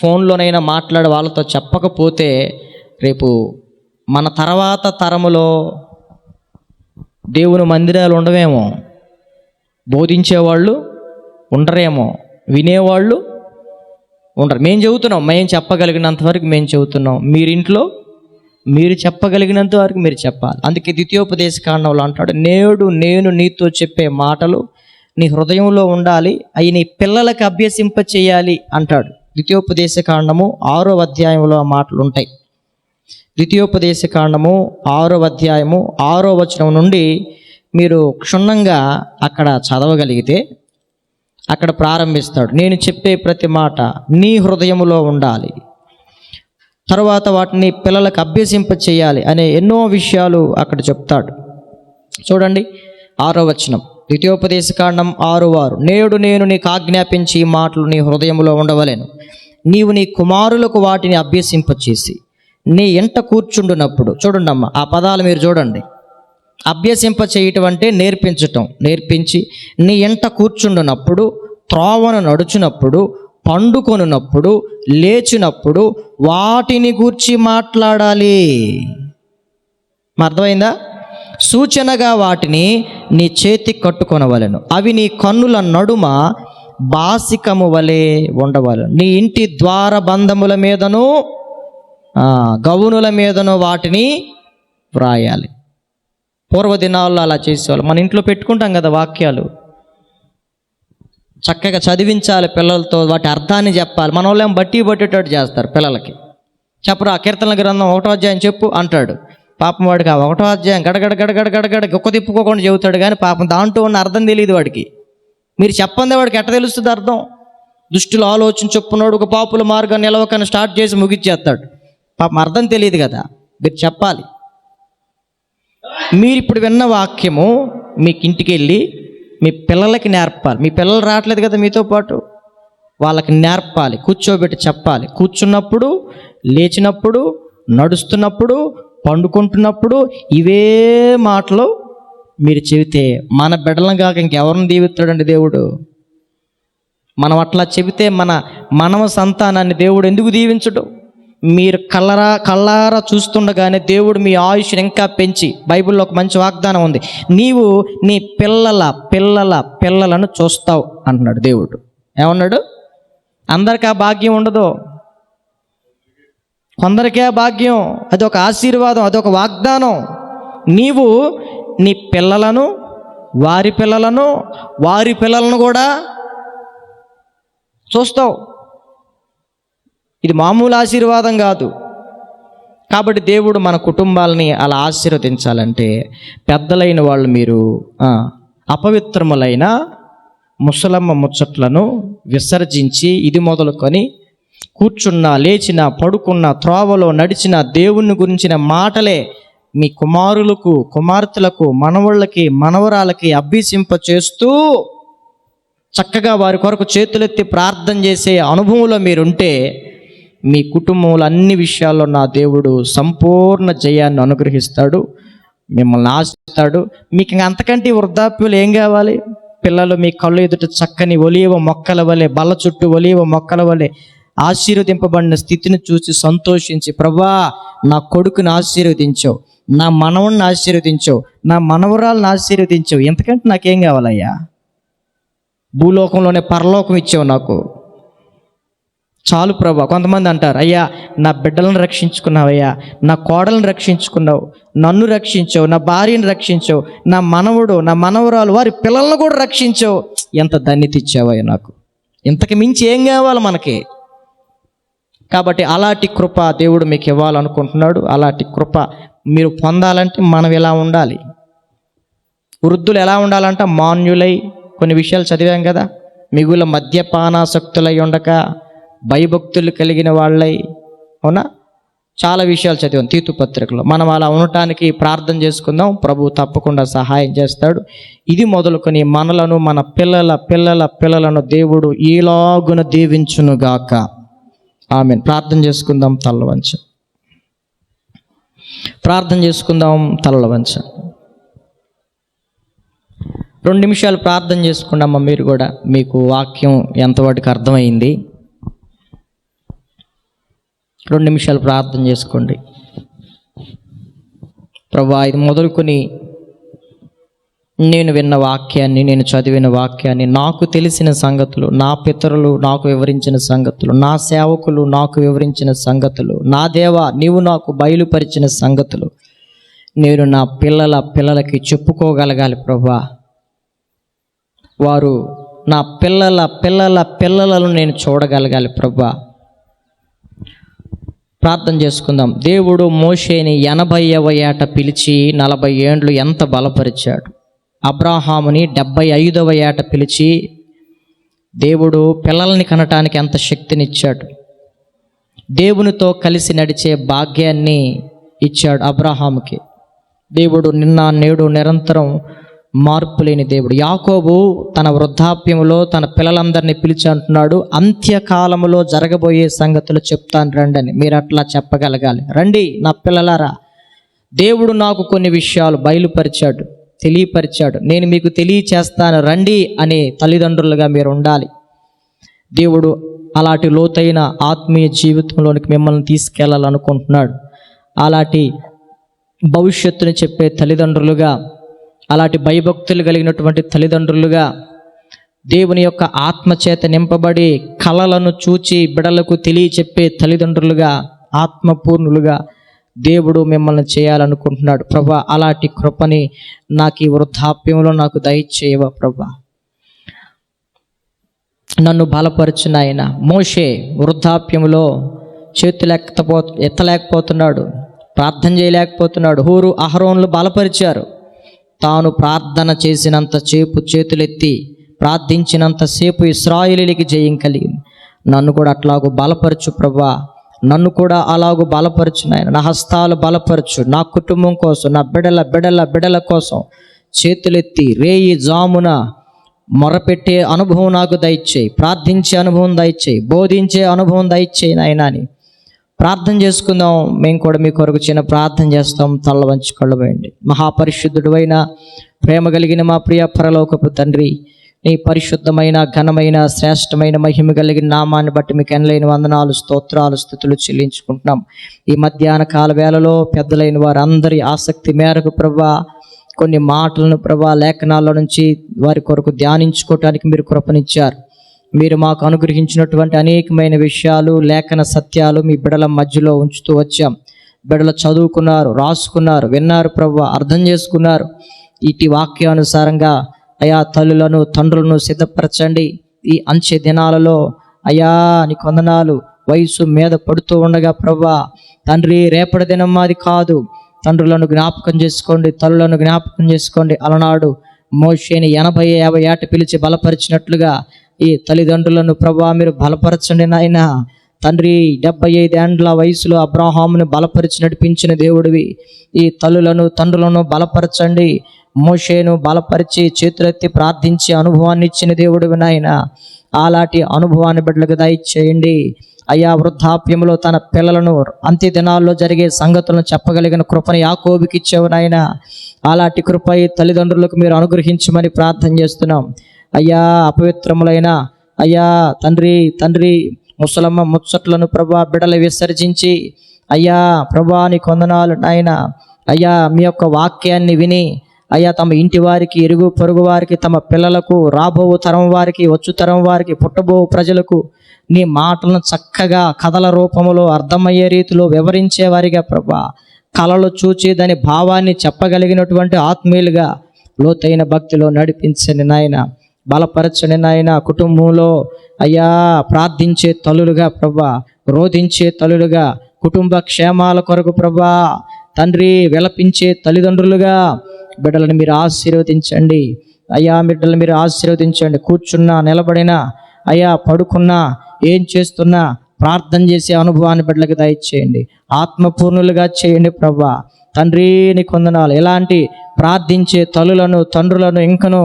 ఫోన్లోనైనా మాట్లాడే వాళ్ళతో చెప్పకపోతే రేపు మన తర్వాత తరములో దేవుని మందిరాలు ఉండవేమో, బోధించేవాళ్ళు ఉండరేమో, వినేవాళ్ళు ఉండరు. మేము చెబుతున్నాం, మేము చెప్పగలిగినంత వరకు మేము చెబుతున్నాం. మీరింట్లో మీరు చెప్పగలిగినంత వరకు మీరు చెప్పాలి. అందుకే ద్వితీయోపదేశ కాండంలో అంటాడు, నేడు నేను నీతో చెప్పే మాటలు నీ హృదయంలో ఉండాలి, అవి నీ పిల్లలకు అభ్యసింప చేయాలి అంటాడు. ద్వితీయోపదేశ కాండము 6వ అధ్యాయంలో ఆ మాటలు ఉంటాయి. ద్వితీయోపదేశ కాండము 6వ అధ్యాయము 6వ వచనం నుండి మీరు క్షుణ్ణంగా అక్కడ చదవగలిగితే అక్కడ ప్రారంభిస్తాడు. నేను చెప్పే ప్రతి మాట నీ హృదయములో ఉండాలి, తర్వాత వాటిని పిల్లలకు అభ్యసింప చేయాలి అనే ఎన్నో విషయాలు అక్కడ చెప్తాడు. చూడండి 6వ వచనం, ద్వితీయోపదేశకాండం 6:6. నేడు నేను నీకు ఆజ్ఞాపించి ఈ మాటలు నీ హృదయములో ఉండవలెను. నీవు నీ కుమారులకు వాటిని అభ్యసింపచేసి నీ ఎంట కూర్చుండునప్పుడు. చూడండి అమ్మ, ఆ పదాలు మీరు చూడండి. అభ్యసింప చేయటం అంటే నేర్పించటం. నేర్పించి నీ ఎంట కూర్చుండునప్పుడు, త్రోవను నడుచునప్పుడు, పండుకొనున్నప్పుడు, లేచినప్పుడు వాటిని గూర్చి మాట్లాడాలి. అర్థమైందా? సూచనగా వాటిని నీ చేతికి కట్టుకొనవలెను. అవి నీ కన్నుల నడుమ బాసికము వలె ఉండవలెను. నీ ఇంటి ద్వార బంధముల మీదను గవునుల మీదను వాటిని వ్రాయాలి. పూర్వదినాల్లో అలా చేసేవాళ్ళు. మన ఇంట్లో పెట్టుకుంటాం కదా వాక్యాలు, చక్కగా చదివించాలి పిల్లలతో, వాటి అర్థాన్ని చెప్పాలి. మన వాళ్ళు బట్టి పట్టేటట్టు చేస్తారు పిల్లలకి. చెప్పరా కీర్తనల గ్రంథం 1వ అధ్యాయం చెప్పు అంటాడు. పాపం వాడికి ఆ 1వ అధ్యాయం గడగడ గడగడ గడగడ ఒక్క తిప్పుకోకుండా చెబుతాడు, కానీ పాపం దాంట్లో ఉన్న అర్థం తెలియదు వాడికి. మీరు చెప్పందే వాడికి ఎట్ట తెలుస్తుంది అర్థం? దుష్టుల ఆలోచన చెప్పున్నాడు ఒక పాపుల మార్గాన్ని నిలవకని స్టార్ట్ చేసి ముగిచ్చేస్తాడు. పాపం అర్థం తెలియదు కదా, మీరు చెప్పాలి. మీరు ఇప్పుడు విన్న వాక్యము మీకు ఇంటికి వెళ్ళి మీ పిల్లలకి నేర్పాలి. మీ పిల్లలు రావట్లేదు కదా మీతో పాటు, వాళ్ళకి నేర్పాలి, కూర్చోబెట్టి చెప్పాలి. కూర్చున్నప్పుడు, లేచినప్పుడు, నడుస్తున్నప్పుడు, పండుకుంటున్నప్పుడు ఇవే మాటలు మీరు చెబితే మన బిడ్డలను కాక ఇంకెవరిని దీవిస్తాడండి దేవుడు? మనం అట్లా చెబితే మన మనవ సంతానాన్ని దేవుడు ఎందుకు దీవించడు? మీరు కళ్ళారా చూస్తుండగానే దేవుడు మీ ఆయుష్ని ఇంకా పెంచి, బైబిల్లో ఒక మంచి వాగ్దానం ఉంది, నీవు నీ పిల్లలను చూస్తావు అంటున్నాడు దేవుడు. ఏమన్నాడు? అందరికీ ఆ భాగ్యం ఉండదు, కొందరికే ఆ భాగ్యం. అది ఒక ఆశీర్వాదం, అదొక వాగ్దానం. నీవు నీ పిల్లలను, వారి పిల్లలను కూడా చూస్తావు. ఇది మామూలు ఆశీర్వాదం కాదు. కాబట్టి దేవుడు మన కుటుంబాలని అలా ఆశీర్వదించాలంటే పెద్దలైన వాళ్ళు మీరు అపవిత్రములైన ముసలమ్మ ముచ్చట్లను విసర్జించి, ఇది మొదలుకొని కూర్చున్న, లేచిన, పడుకున్న, త్రోవలో నడిచిన దేవుని గురించిన మాటలే మీ కుమారులకు, కుమార్తెలకు, మనవళ్ళకి, మనవరాలకి అభ్యసింప చేస్తూ చక్కగా వారి కొరకు చేతులెత్తి ప్రార్థన చేసే అనుభవంలో మీరుంటే మీ కుటుంబంలో అన్ని విషయాల్లో నా దేవుడు సంపూర్ణ జయాన్ని అనుగ్రహిస్తాడు, మిమ్మల్ని ఆశిస్తాడు. మీకు ఇంక అంతకంటే వృద్ధాప్యులు ఏం కావాలి? పిల్లలు మీ కళ్ళు ఎదుట చక్కని ఒలీవ మొక్కల వలె, బల్ల చుట్టూ ఒలీవ మొక్కల వలె ఆశీర్వదింపబడిన స్థితిని చూసి సంతోషించి, ప్రభా నా కొడుకుని ఆశీర్వదించావు, నా మనవడిని ఆశీర్వదించావు, నా మనవరాలను ఆశీర్వదించావు, ఎంతకంటే నాకేం కావాలయ్యా? భూలోకంలోనే పరలోకం ఇచ్చావు నాకు, చాలు ప్రభా. కొంతమంది అంటారు, అయ్యా నా బిడ్డలను రక్షించుకున్నావయ్యా, నా కోడలను రక్షించుకున్నావు, నన్ను రక్షించావు, నా భార్యను రక్షించావు, నా మనవడు, నా మనవరాలు, వారి పిల్లలను కూడా రక్షించావు, ఎంత ధన్యత ఇచ్చావయ్యా నాకు, ఇంతకు మించి ఏం కావాలి మనకి? కాబట్టి అలాంటి కృప దేవుడు మీకు ఇవ్వాలనుకుంటున్నాడు. అలాంటి కృప మీరు పొందాలంటే మనం ఎలా ఉండాలి? వృద్ధులు ఎలా ఉండాలంట? మాన్యులై, కొన్ని విషయాలు చదివాం కదా, మిగుల మద్యపానాసక్తులై ఉండక భయభక్తులు కలిగిన వాళ్ళై, అవునా? చాలా విషయాలు చదివాం తీతు పత్రికలో. మనం అలా ఉండటానికి ప్రార్థన చేసుకుందాం, ప్రభు తప్పకుండా సహాయం చేస్తాడు. ఇది మొదలుకొని మనలను, మన పిల్లలను దేవుడు ఈలాగున దీవించునుగాక. ఆమేన్. ప్రార్థన చేసుకుందాం, తలలు వంచ ప్రార్థన చేసుకుందాం, తలలు వంచ 2 నిమిషాలు ప్రార్థన చేసుకున్నామా? మీరు కూడా, మీకు వాక్యం ఎంతవాటికి అర్థమైంది? 2 నిమిషాలు ప్రార్థన చేసుకోండి. ప్రభువా, ఇది మొదలుకొని నేను విన్న వాక్యాన్ని, నేను చదివిన వాక్యాన్ని, నాకు తెలిసిన సంగతులు, నా పితరులు నాకు వివరించిన సంగతులు, నా సేవకులు నాకు వివరించిన సంగతులు, నా దేవా నీవు నాకు బయలుపరిచిన సంగతులు నేను నా పిల్లలకి చెప్పుకోగలగాలి ప్రభువా. వారు నా పిల్లలను నేను చూడగలగాలి ప్రభువా. ప్రార్థన చేసుకుందాం. దేవుడు మోషేని 80వ ఏట పిలిచి 40 ఏండ్లు ఎంత బలపరిచాడు. అబ్రాహాముని 75వ ఏట పిలిచి దేవుడు పిల్లల్ని కనటానికి ఎంత శక్తినిచ్చాడు. దేవునితో కలిసి నడిచే భాగ్యాన్ని ఇచ్చాడు అబ్రాహాముకి. దేవుడు నిన్న నేడు నిరంతరం మార్పు లేని దేవుడు. యాకోబు తన వృద్ధాప్యంలో తన పిల్లలందరినీ పిలిచి అంటున్నాడు, అంత్యకాలంలో జరగబోయే సంగతులు చెప్తాను రండి. మీరు అట్లా చెప్పగలగాలి. రండి నా పిల్లలారా, దేవుడు నాకు కొన్ని విషయాలు బయలుపరిచాడు, తెలియపరిచాడు, నేను మీకు తెలియచేస్తాను రండి అనే తల్లిదండ్రులుగా మీరు ఉండాలి. దేవుడు అలాంటి లోతైన ఆత్మీయ జీవితంలోనికి మిమ్మల్ని తీసుకెళ్లాలనుకుంటున్నాడు. అలాంటి భవిష్యత్తుని చెప్పే తల్లిదండ్రులుగా, అలాంటి భయభక్తులు కలిగినటువంటి తల్లిదండ్రులుగా, దేవుని యొక్క ఆత్మచేత నింపబడి కలలను చూచి బిడలకు తెలియచెప్పే తల్లిదండ్రులుగా, ఆత్మపూర్ణులుగా దేవుడు మిమ్మల్ని చేయాలనుకుంటున్నాడు. ప్రభా, అలాంటి కృపని నాకు ఈ వృద్ధాప్యంలో నాకు దయచేయవా ప్రభా. నన్ను బలపరచు నాయన. మోషే వృద్ధాప్యంలో చేతులు ఎత్తలేకపోతున్నాడు, ప్రార్థన చేయలేకపోతున్నాడు. హూరు అహరోన్లు బలపరిచారు. తాను ప్రార్థన చేసినంత సేపు, చేతులెత్తి ప్రార్థించినంతసేపు ఇశ్రాయేలీయులకి జయం కలిగింది. నన్ను కూడా అట్లాగూ బలపరచు ప్రభా, నన్ను కూడా అలాగూ బలపరచు నాయన. నా హస్తాలు బలపరచు, నా కుటుంబం కోసం, నా బిడల కోసం చేతులెత్తి రేయి జామున మొరపెట్టే అనుభవం నాకు దయచేయి, ప్రార్థించే అనుభవం దయచేయి, బోధించే అనుభవం దయచేయి నాయనా అని ప్రార్థన చేసుకుందాం. మేము కూడా మీ కొరకు చిన్న ప్రార్థన చేస్తాం. తల్ల వంచి కళ్ళు వేయండి. మహాపరిశుద్ధుడు అయిన ప్రేమ కలిగిన మా ప్రియ పరలోకపు తండ్రి, నీ పరిశుద్ధమైన ఘనమైన శ్రేష్టమైన మహిమ కలిగిన నామాన్ని బట్టి మీకు ఎనలేని వందనాలు, స్తోత్రాలు, స్తుతులు చెల్లించుకుంటున్నాం. ఈ మధ్యాహ్న కాల వేళలో పెద్దలైన వారందరి ఆసక్తి మేరకు ప్రభా కొన్ని మాటలను ప్రభా లేఖనాల నుంచి వారి కొరకు ధ్యానించుకోవటానికి మీరు కృపనిచ్చారు. మీరు మాకు అనుగ్రహించినటువంటి అనేకమైన విషయాలు, లేఖన సత్యాలు మీ బిడల మధ్యలో ఉంచుతూ వచ్చాం. బిడలు చదువుకున్నారు, రాసుకున్నారు, విన్నారు ప్రభా, అర్థం చేసుకున్నారు. ఇటు వాక్యానుసారంగా అయా తల్లులను తండ్రులను సిద్ధపరచండి. ఈ అంచె దినాలలో అయా నీకు వందనాలు. వయసు మీద పడుతూ ఉండగా ప్రభా తండ్రి, రేపటి దినం మాది కాదు. తండ్రులను జ్ఞాపకం చేసుకోండి, తల్లులను జ్ఞాపకం చేసుకోండి. అలనాడు మోషేని 80-50 ఏట పిలిచి బలపరిచినట్లుగా ఈ తల్లిదండ్రులను ప్రభా మీరు బలపరచండి నాయన. తండ్రి 75 ఏండ్ల వయసులో అబ్రాహామును బలపరిచి నడిపించిన దేవుడివి. ఈ తల్లులను తండ్రులను బలపరచండి. మోషేను బలపరిచి చేతులెత్తి ప్రార్థించే అనుభవాన్ని ఇచ్చిన దేవుడివి నాయన. అలాంటి అనుభవాన్ని బిడ్డలకు దయచేయండి అయ్యా. వృద్ధాప్యంలో తన పిల్లలను అంత్య దినాల్లో జరిగే సంగతులను చెప్పగలిగిన కృపను యాకోబుకి ఇచ్చావు నాయన. అలాంటి కృప ఈ తల్లిదండ్రులకు మీరు అనుగ్రహించమని ప్రార్థన చేస్తున్నాం అయ్యా. అపవిత్రములైన అయ్యా తండ్రి ముసలమ్మ ముచ్చట్లను ప్రభా బిడలు విసర్జించి అయ్యా ప్రభా నీకు వందనాలు నాయన. అయ్యా మీ యొక్క వాక్యాన్ని విని అయ్యా తమ ఇంటి వారికి, ఇరుగు పొరుగు వారికి, తమ పిల్లలకు, రాబో తరం వారికి, వచ్చు తరం వారికి, పుట్టబో ప్రజలకు నీ మాటలను చక్కగా కథల రూపంలో అర్థమయ్యే రీతిలో వివరించేవారిగా ప్రభా, కళలు చూచి దాని భావాన్ని చెప్పగలిగినటువంటి ఆత్మీయులుగా లోతైన భక్తిలో నడిపించండి నాయన. బలపరచండి నాయన. కుటుంబంలో అయ్యా ప్రార్థించే తల్లులుగా ప్రభా, రోధించే తల్లులుగా, కుటుంబ క్షేమాల కొరకు ప్రభా తండ్రి విలపించే తల్లిదండ్రులుగా బిడ్డలను మీరు ఆశీర్వదించండి అయ్యా. బిడ్డలను మీరు ఆశీర్వదించండి. కూర్చున్నా, నిలబడినా, అయ్యా పడుకున్నా, ఏం చేస్తున్నా ప్రార్థన చేసే అనుభవాన్ని బిడ్డలకు దయచేయండి. ఆత్మపూర్ణులుగా చేయండి ప్రభా. తండ్రి నీకు వందనాలు. ఇలాంటి ప్రార్థించే తల్లులను తండ్రులను ఇంకను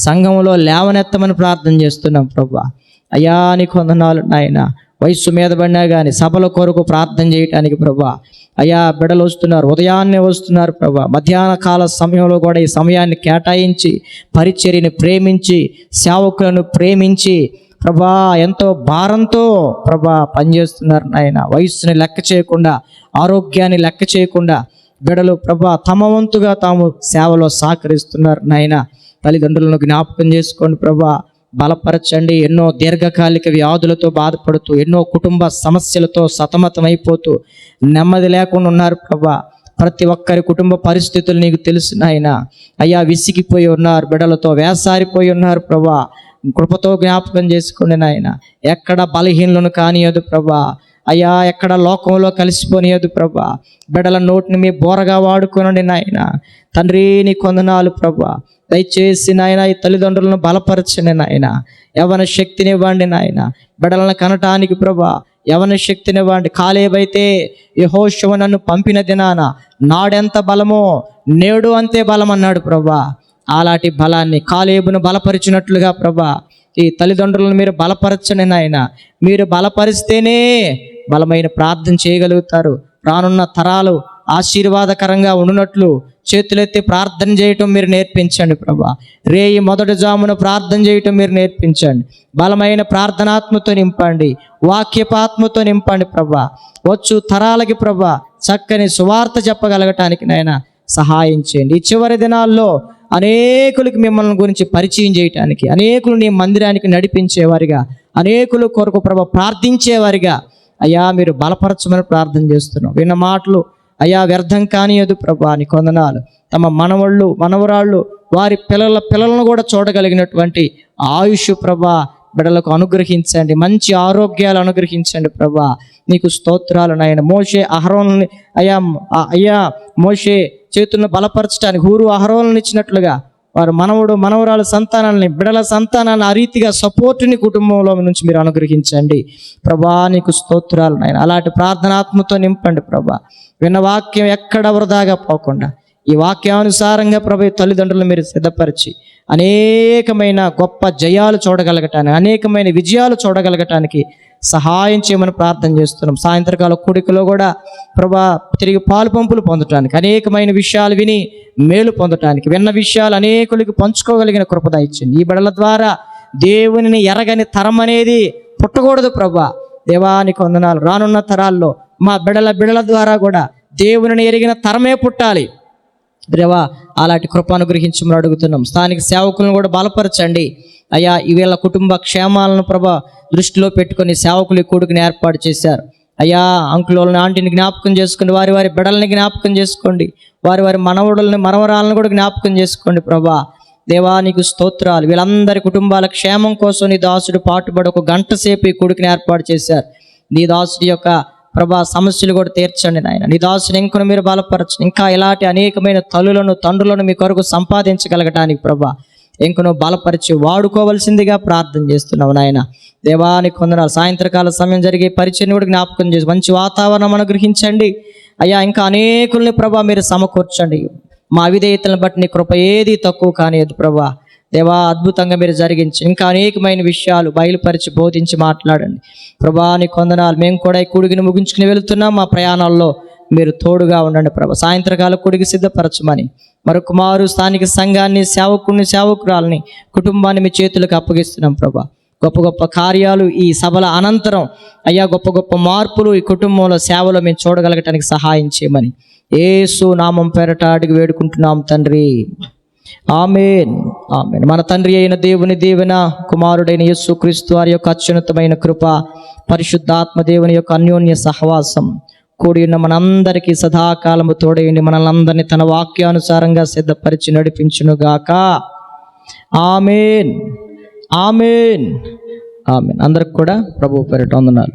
సంఘంలో లేవనెత్తమని ప్రార్థన చేస్తున్నాం ప్రభా. అయ్యా నీకు వందనాలు నాయన. వయస్సు మీద పడినా కానీ సభల కొరకు ప్రార్థన చేయటానికి ప్రభా అయ్యా బిడ్డలు వస్తున్నారు, ఉదయాన్నే వస్తున్నారు ప్రభా. మధ్యాహ్న కాల సమయంలో కూడా ఈ సమయాన్ని కేటాయించి పరిచర్యని ప్రేమించి సేవకులను ప్రేమించి ప్రభా ఎంతో భారంతో ప్రభా పనిచేస్తున్నారు నాయన. వయస్సుని లెక్క చేయకుండా, ఆరోగ్యాన్ని లెక్క చేయకుండా బిడ్డలు ప్రభా తమ వంతుగా తాము సేవలో సహకరిస్తున్నారు నాయన. తల్లిదండ్రులను జ్ఞాపకం చేసుకోండి ప్రభా, బలపరచండి. ఎన్నో దీర్ఘకాలిక వ్యాధులతో బాధపడుతూ, ఎన్నో కుటుంబ సమస్యలతో సతమతమైపోతూ నెమ్మది లేకుండా ఉన్నారు ప్రభా. ప్రతి ఒక్కరి కుటుంబ పరిస్థితులు నీకు తెలుసు నాయన. అయ్యా విసిగిపోయి ఉన్నారు, బిడ్డలతో వేసారిపోయి ఉన్నారు ప్రభా. కృపతో జ్ఞాపకం చేసుకోండి నాయన. ఎక్కడ బలహీనలను కానియదు ప్రభా అయ్యా, ఎక్కడ లోకంలో కలిసిపోనియదు ప్రభా. బిడ్డల నోటిని మీ బోరగా వాడుకోనండి నాయన. తండ్రి నీ కొందనాలు ప్రభా. దయచేసి నాయన ఈ తల్లిదండ్రులను బలపరచండి నాయన. యవన శక్తినివ్వండి నాయన. బిడ్డలను కనటానికి ప్రభా యవన శక్తినివ్వండి. కాలేబైతే యెహోషువ నన్ను పంపిన దినాన నాడెంత బలమో నేడు అంతే బలం అన్నాడు ప్రభా. అలాంటి బలాన్ని కాలేబును బలపరిచినట్లుగా ప్రభా ఈ తల్లిదండ్రులను మీరు బలపరచండి నాయన. మీరు బలపరిస్తేనే బలమైన ప్రార్థన చేయగలుగుతారు. రానున్న తరాలు ఆశీర్వాదకరంగా ఉండునట్లు చేతులెత్తి ప్రార్థన చేయటం మీరు నేర్పించండి ప్రభా. రేయి మొదటి జామున ప్రార్థన చేయటం మీరు నేర్పించండి. బలమైన ప్రార్థనాత్మతో నింపండి, వాక్యపాత్మతో నింపండి ప్రభా. వచ్చు తరాలకి ప్రభా చక్కని సువార్త చెప్పగలగటానికి నాయన సహాయం చేయండి. ఈ చివరి దినాల్లో అనేకులకి మిమ్మల్ని గురించి పరిచయం చేయటానికి, అనేకులు నీ మందిరానికి నడిపించేవారిగా, అనేకుల కొరకు ప్రభా ప్రార్థించేవారిగా అయ్యా మీరు బలపరచమని ప్రార్థన చేస్తున్నాం. విన్న మాటలు అయ్యా వ్యర్థం కానియదు ప్రభా నీ కొందనాలు. తమ మనవళ్ళు మనవరాళ్ళు వారి పిల్లలను కూడా చూడగలిగినటువంటి ఆయుష్ ప్రభా బిడ్డలకు అనుగ్రహించండి. మంచి ఆరోగ్యాలు అనుగ్రహించండి ప్రభా. నీకు స్తోత్రాలు నాయన. మోషే అహరోనుని అయ్యా మోషే చేతులను బలపరచడానికి హూరు అహరోనులను ఇచ్చినట్లుగా వారు మనవరాలు సంతానాన్ని, బిడల సంతానాన్ని ఆ రీతిగా సపోర్టుని కుటుంబంలో నుంచి మీరు అనుగ్రహించండి ప్రభా. నీకు స్తోత్రాలు నాయన. అలాంటి ప్రార్థనాత్మతో నింపండి ప్రభా. విన్న వాక్యం ఎక్కడ వృధాగా పోకుండా ఈ వాక్యానుసారంగా ప్రభు తల్లిదండ్రులను మీరు సిద్ధపరిచి అనేకమైన గొప్ప జయాలు చూడగలగటానికి, అనేకమైన విజయాలు చూడగలగటానికి సహాయం చేయమని ప్రార్థన చేస్తున్నాం. సాయంత్రకాల కూడికలో కూడా ప్రభా తిరిగి పాలు పంపులు పొందటానికి, అనేకమైన విషయాలు విని మేలు పొందటానికి, విన్న విషయాలు అనేకులకి పంచుకోగలిగిన కృప దయచేయండి. ఈ బిడ్డల ద్వారా దేవునిని ఎరగని తరం అనేది పుట్టకూడదు ప్రభా. దేవానికి వందనాలు. రానున్న తరాల్లో మా బిడల ద్వారా కూడా దేవునిని ఎరిగిన తరమే పుట్టాలి దేవా. అలాంటి కృప అనుగ్రహించమని అడుగుతున్నాం. స్థానిక సేవకులను కూడా బలపరచండి అయ్యా. వీళ్ళ కుటుంబ క్షేమాలను ప్రభా దృష్టిలో పెట్టుకొని సేవకులు ఈ కూడికని ఏర్పాటు చేశారు అయ్యా. అంకులోళ్ళని ఆంటీని జ్ఞాపకం చేసుకోండి, వారి వారి బిడల్ని జ్ఞాపకం చేసుకోండి, వారి వారి మనవడుల్ని మనవరాలను కూడా జ్ఞాపకం చేసుకోండి ప్రభా. దేవానికి స్తోత్రాలు. వీళ్ళందరి కుటుంబాల క్షేమం కోసం నీ దాసుడు పాటుపడి 1 గంట సేపు ఈ కూడికని ఏర్పాటు చేశారు. నీ దాసుడి యొక్క ప్రభా సమస్యలు కూడా తీర్చండి నాయన. నీ దాసుని ఇంకొన మీరు బలపరచండి. ఇంకా ఇలాంటి అనేకమైన తల్లులను తండ్రులను మీ కొరకు సంపాదించగలగటానికి ప్రభా ఇంకొను బలపరిచి వాడుకోవలసిందిగా ప్రార్థన చేస్తున్నావు నాయన. దేవానికి వందనాలు. సాయంత్రకాల సమయం జరిగే పరిచయం కూడా జ్ఞాపకం చేసి మంచి వాతావరణం అనుగ్రహించండి అయ్యా. ఇంకా అనేకుల్ని ప్రభా మీరు సమకూర్చండి. మా అవిధేయతలను బట్టి నీ కృప ఏది తక్కువ కానియదు ప్రభా. దేవా అద్భుతంగా మీరు జరిగించి ఇంకా అనేకమైన విషయాలు బయలుపరిచి బోధించి మాట్లాడండి ప్రభా. నీకు వందనాలు. మేము కూడా ఈ కూడికిని ముగించుకుని వెళుతున్నాం. మా ప్రయాణాల్లో మీరు తోడుగా ఉండండి ప్రభా. సాయంత్రకాల కూడికి సిద్ధపరచమని మరొక మారు స్థానిక సంఘాన్ని, సేవకుడిని, సేవకురాలని, కుటుంబాన్ని మీ చేతులకు అప్పగిస్తున్నాం ప్రభా. గొప్ప గొప్ప కార్యాలు ఈ సభల అనంతరం అయ్యా, గొప్ప గొప్ప మార్పులు ఈ కుటుంబంలో సేవలో మేము చూడగలగటానికి సహాయం చేయమని యేసు నామం పేరట అడిగి వేడుకుంటున్నాం తండ్రి. ఆమేన్, ఆమేన్. మన తండ్రి అయిన దేవుని దీవెన, కుమారుడైన యేసుక్రీస్తు వారి యొక్క అత్యున్నతమైన కృప, పరిశుద్ధాత్మ దేవుని యొక్క అన్యోన్య సహవాసం కూడి ఉన్న మనందరికీ సదాకాలము తోడేయండి. మనల్ని అందరినీ తన వాక్యానుసారంగా సిద్ధపరిచి నడిపించునుగాక. ఆమేన్, ఆమేన్, ఆమేన్. అందరికి కూడా ప్రభువు పేరిట వందనాలు.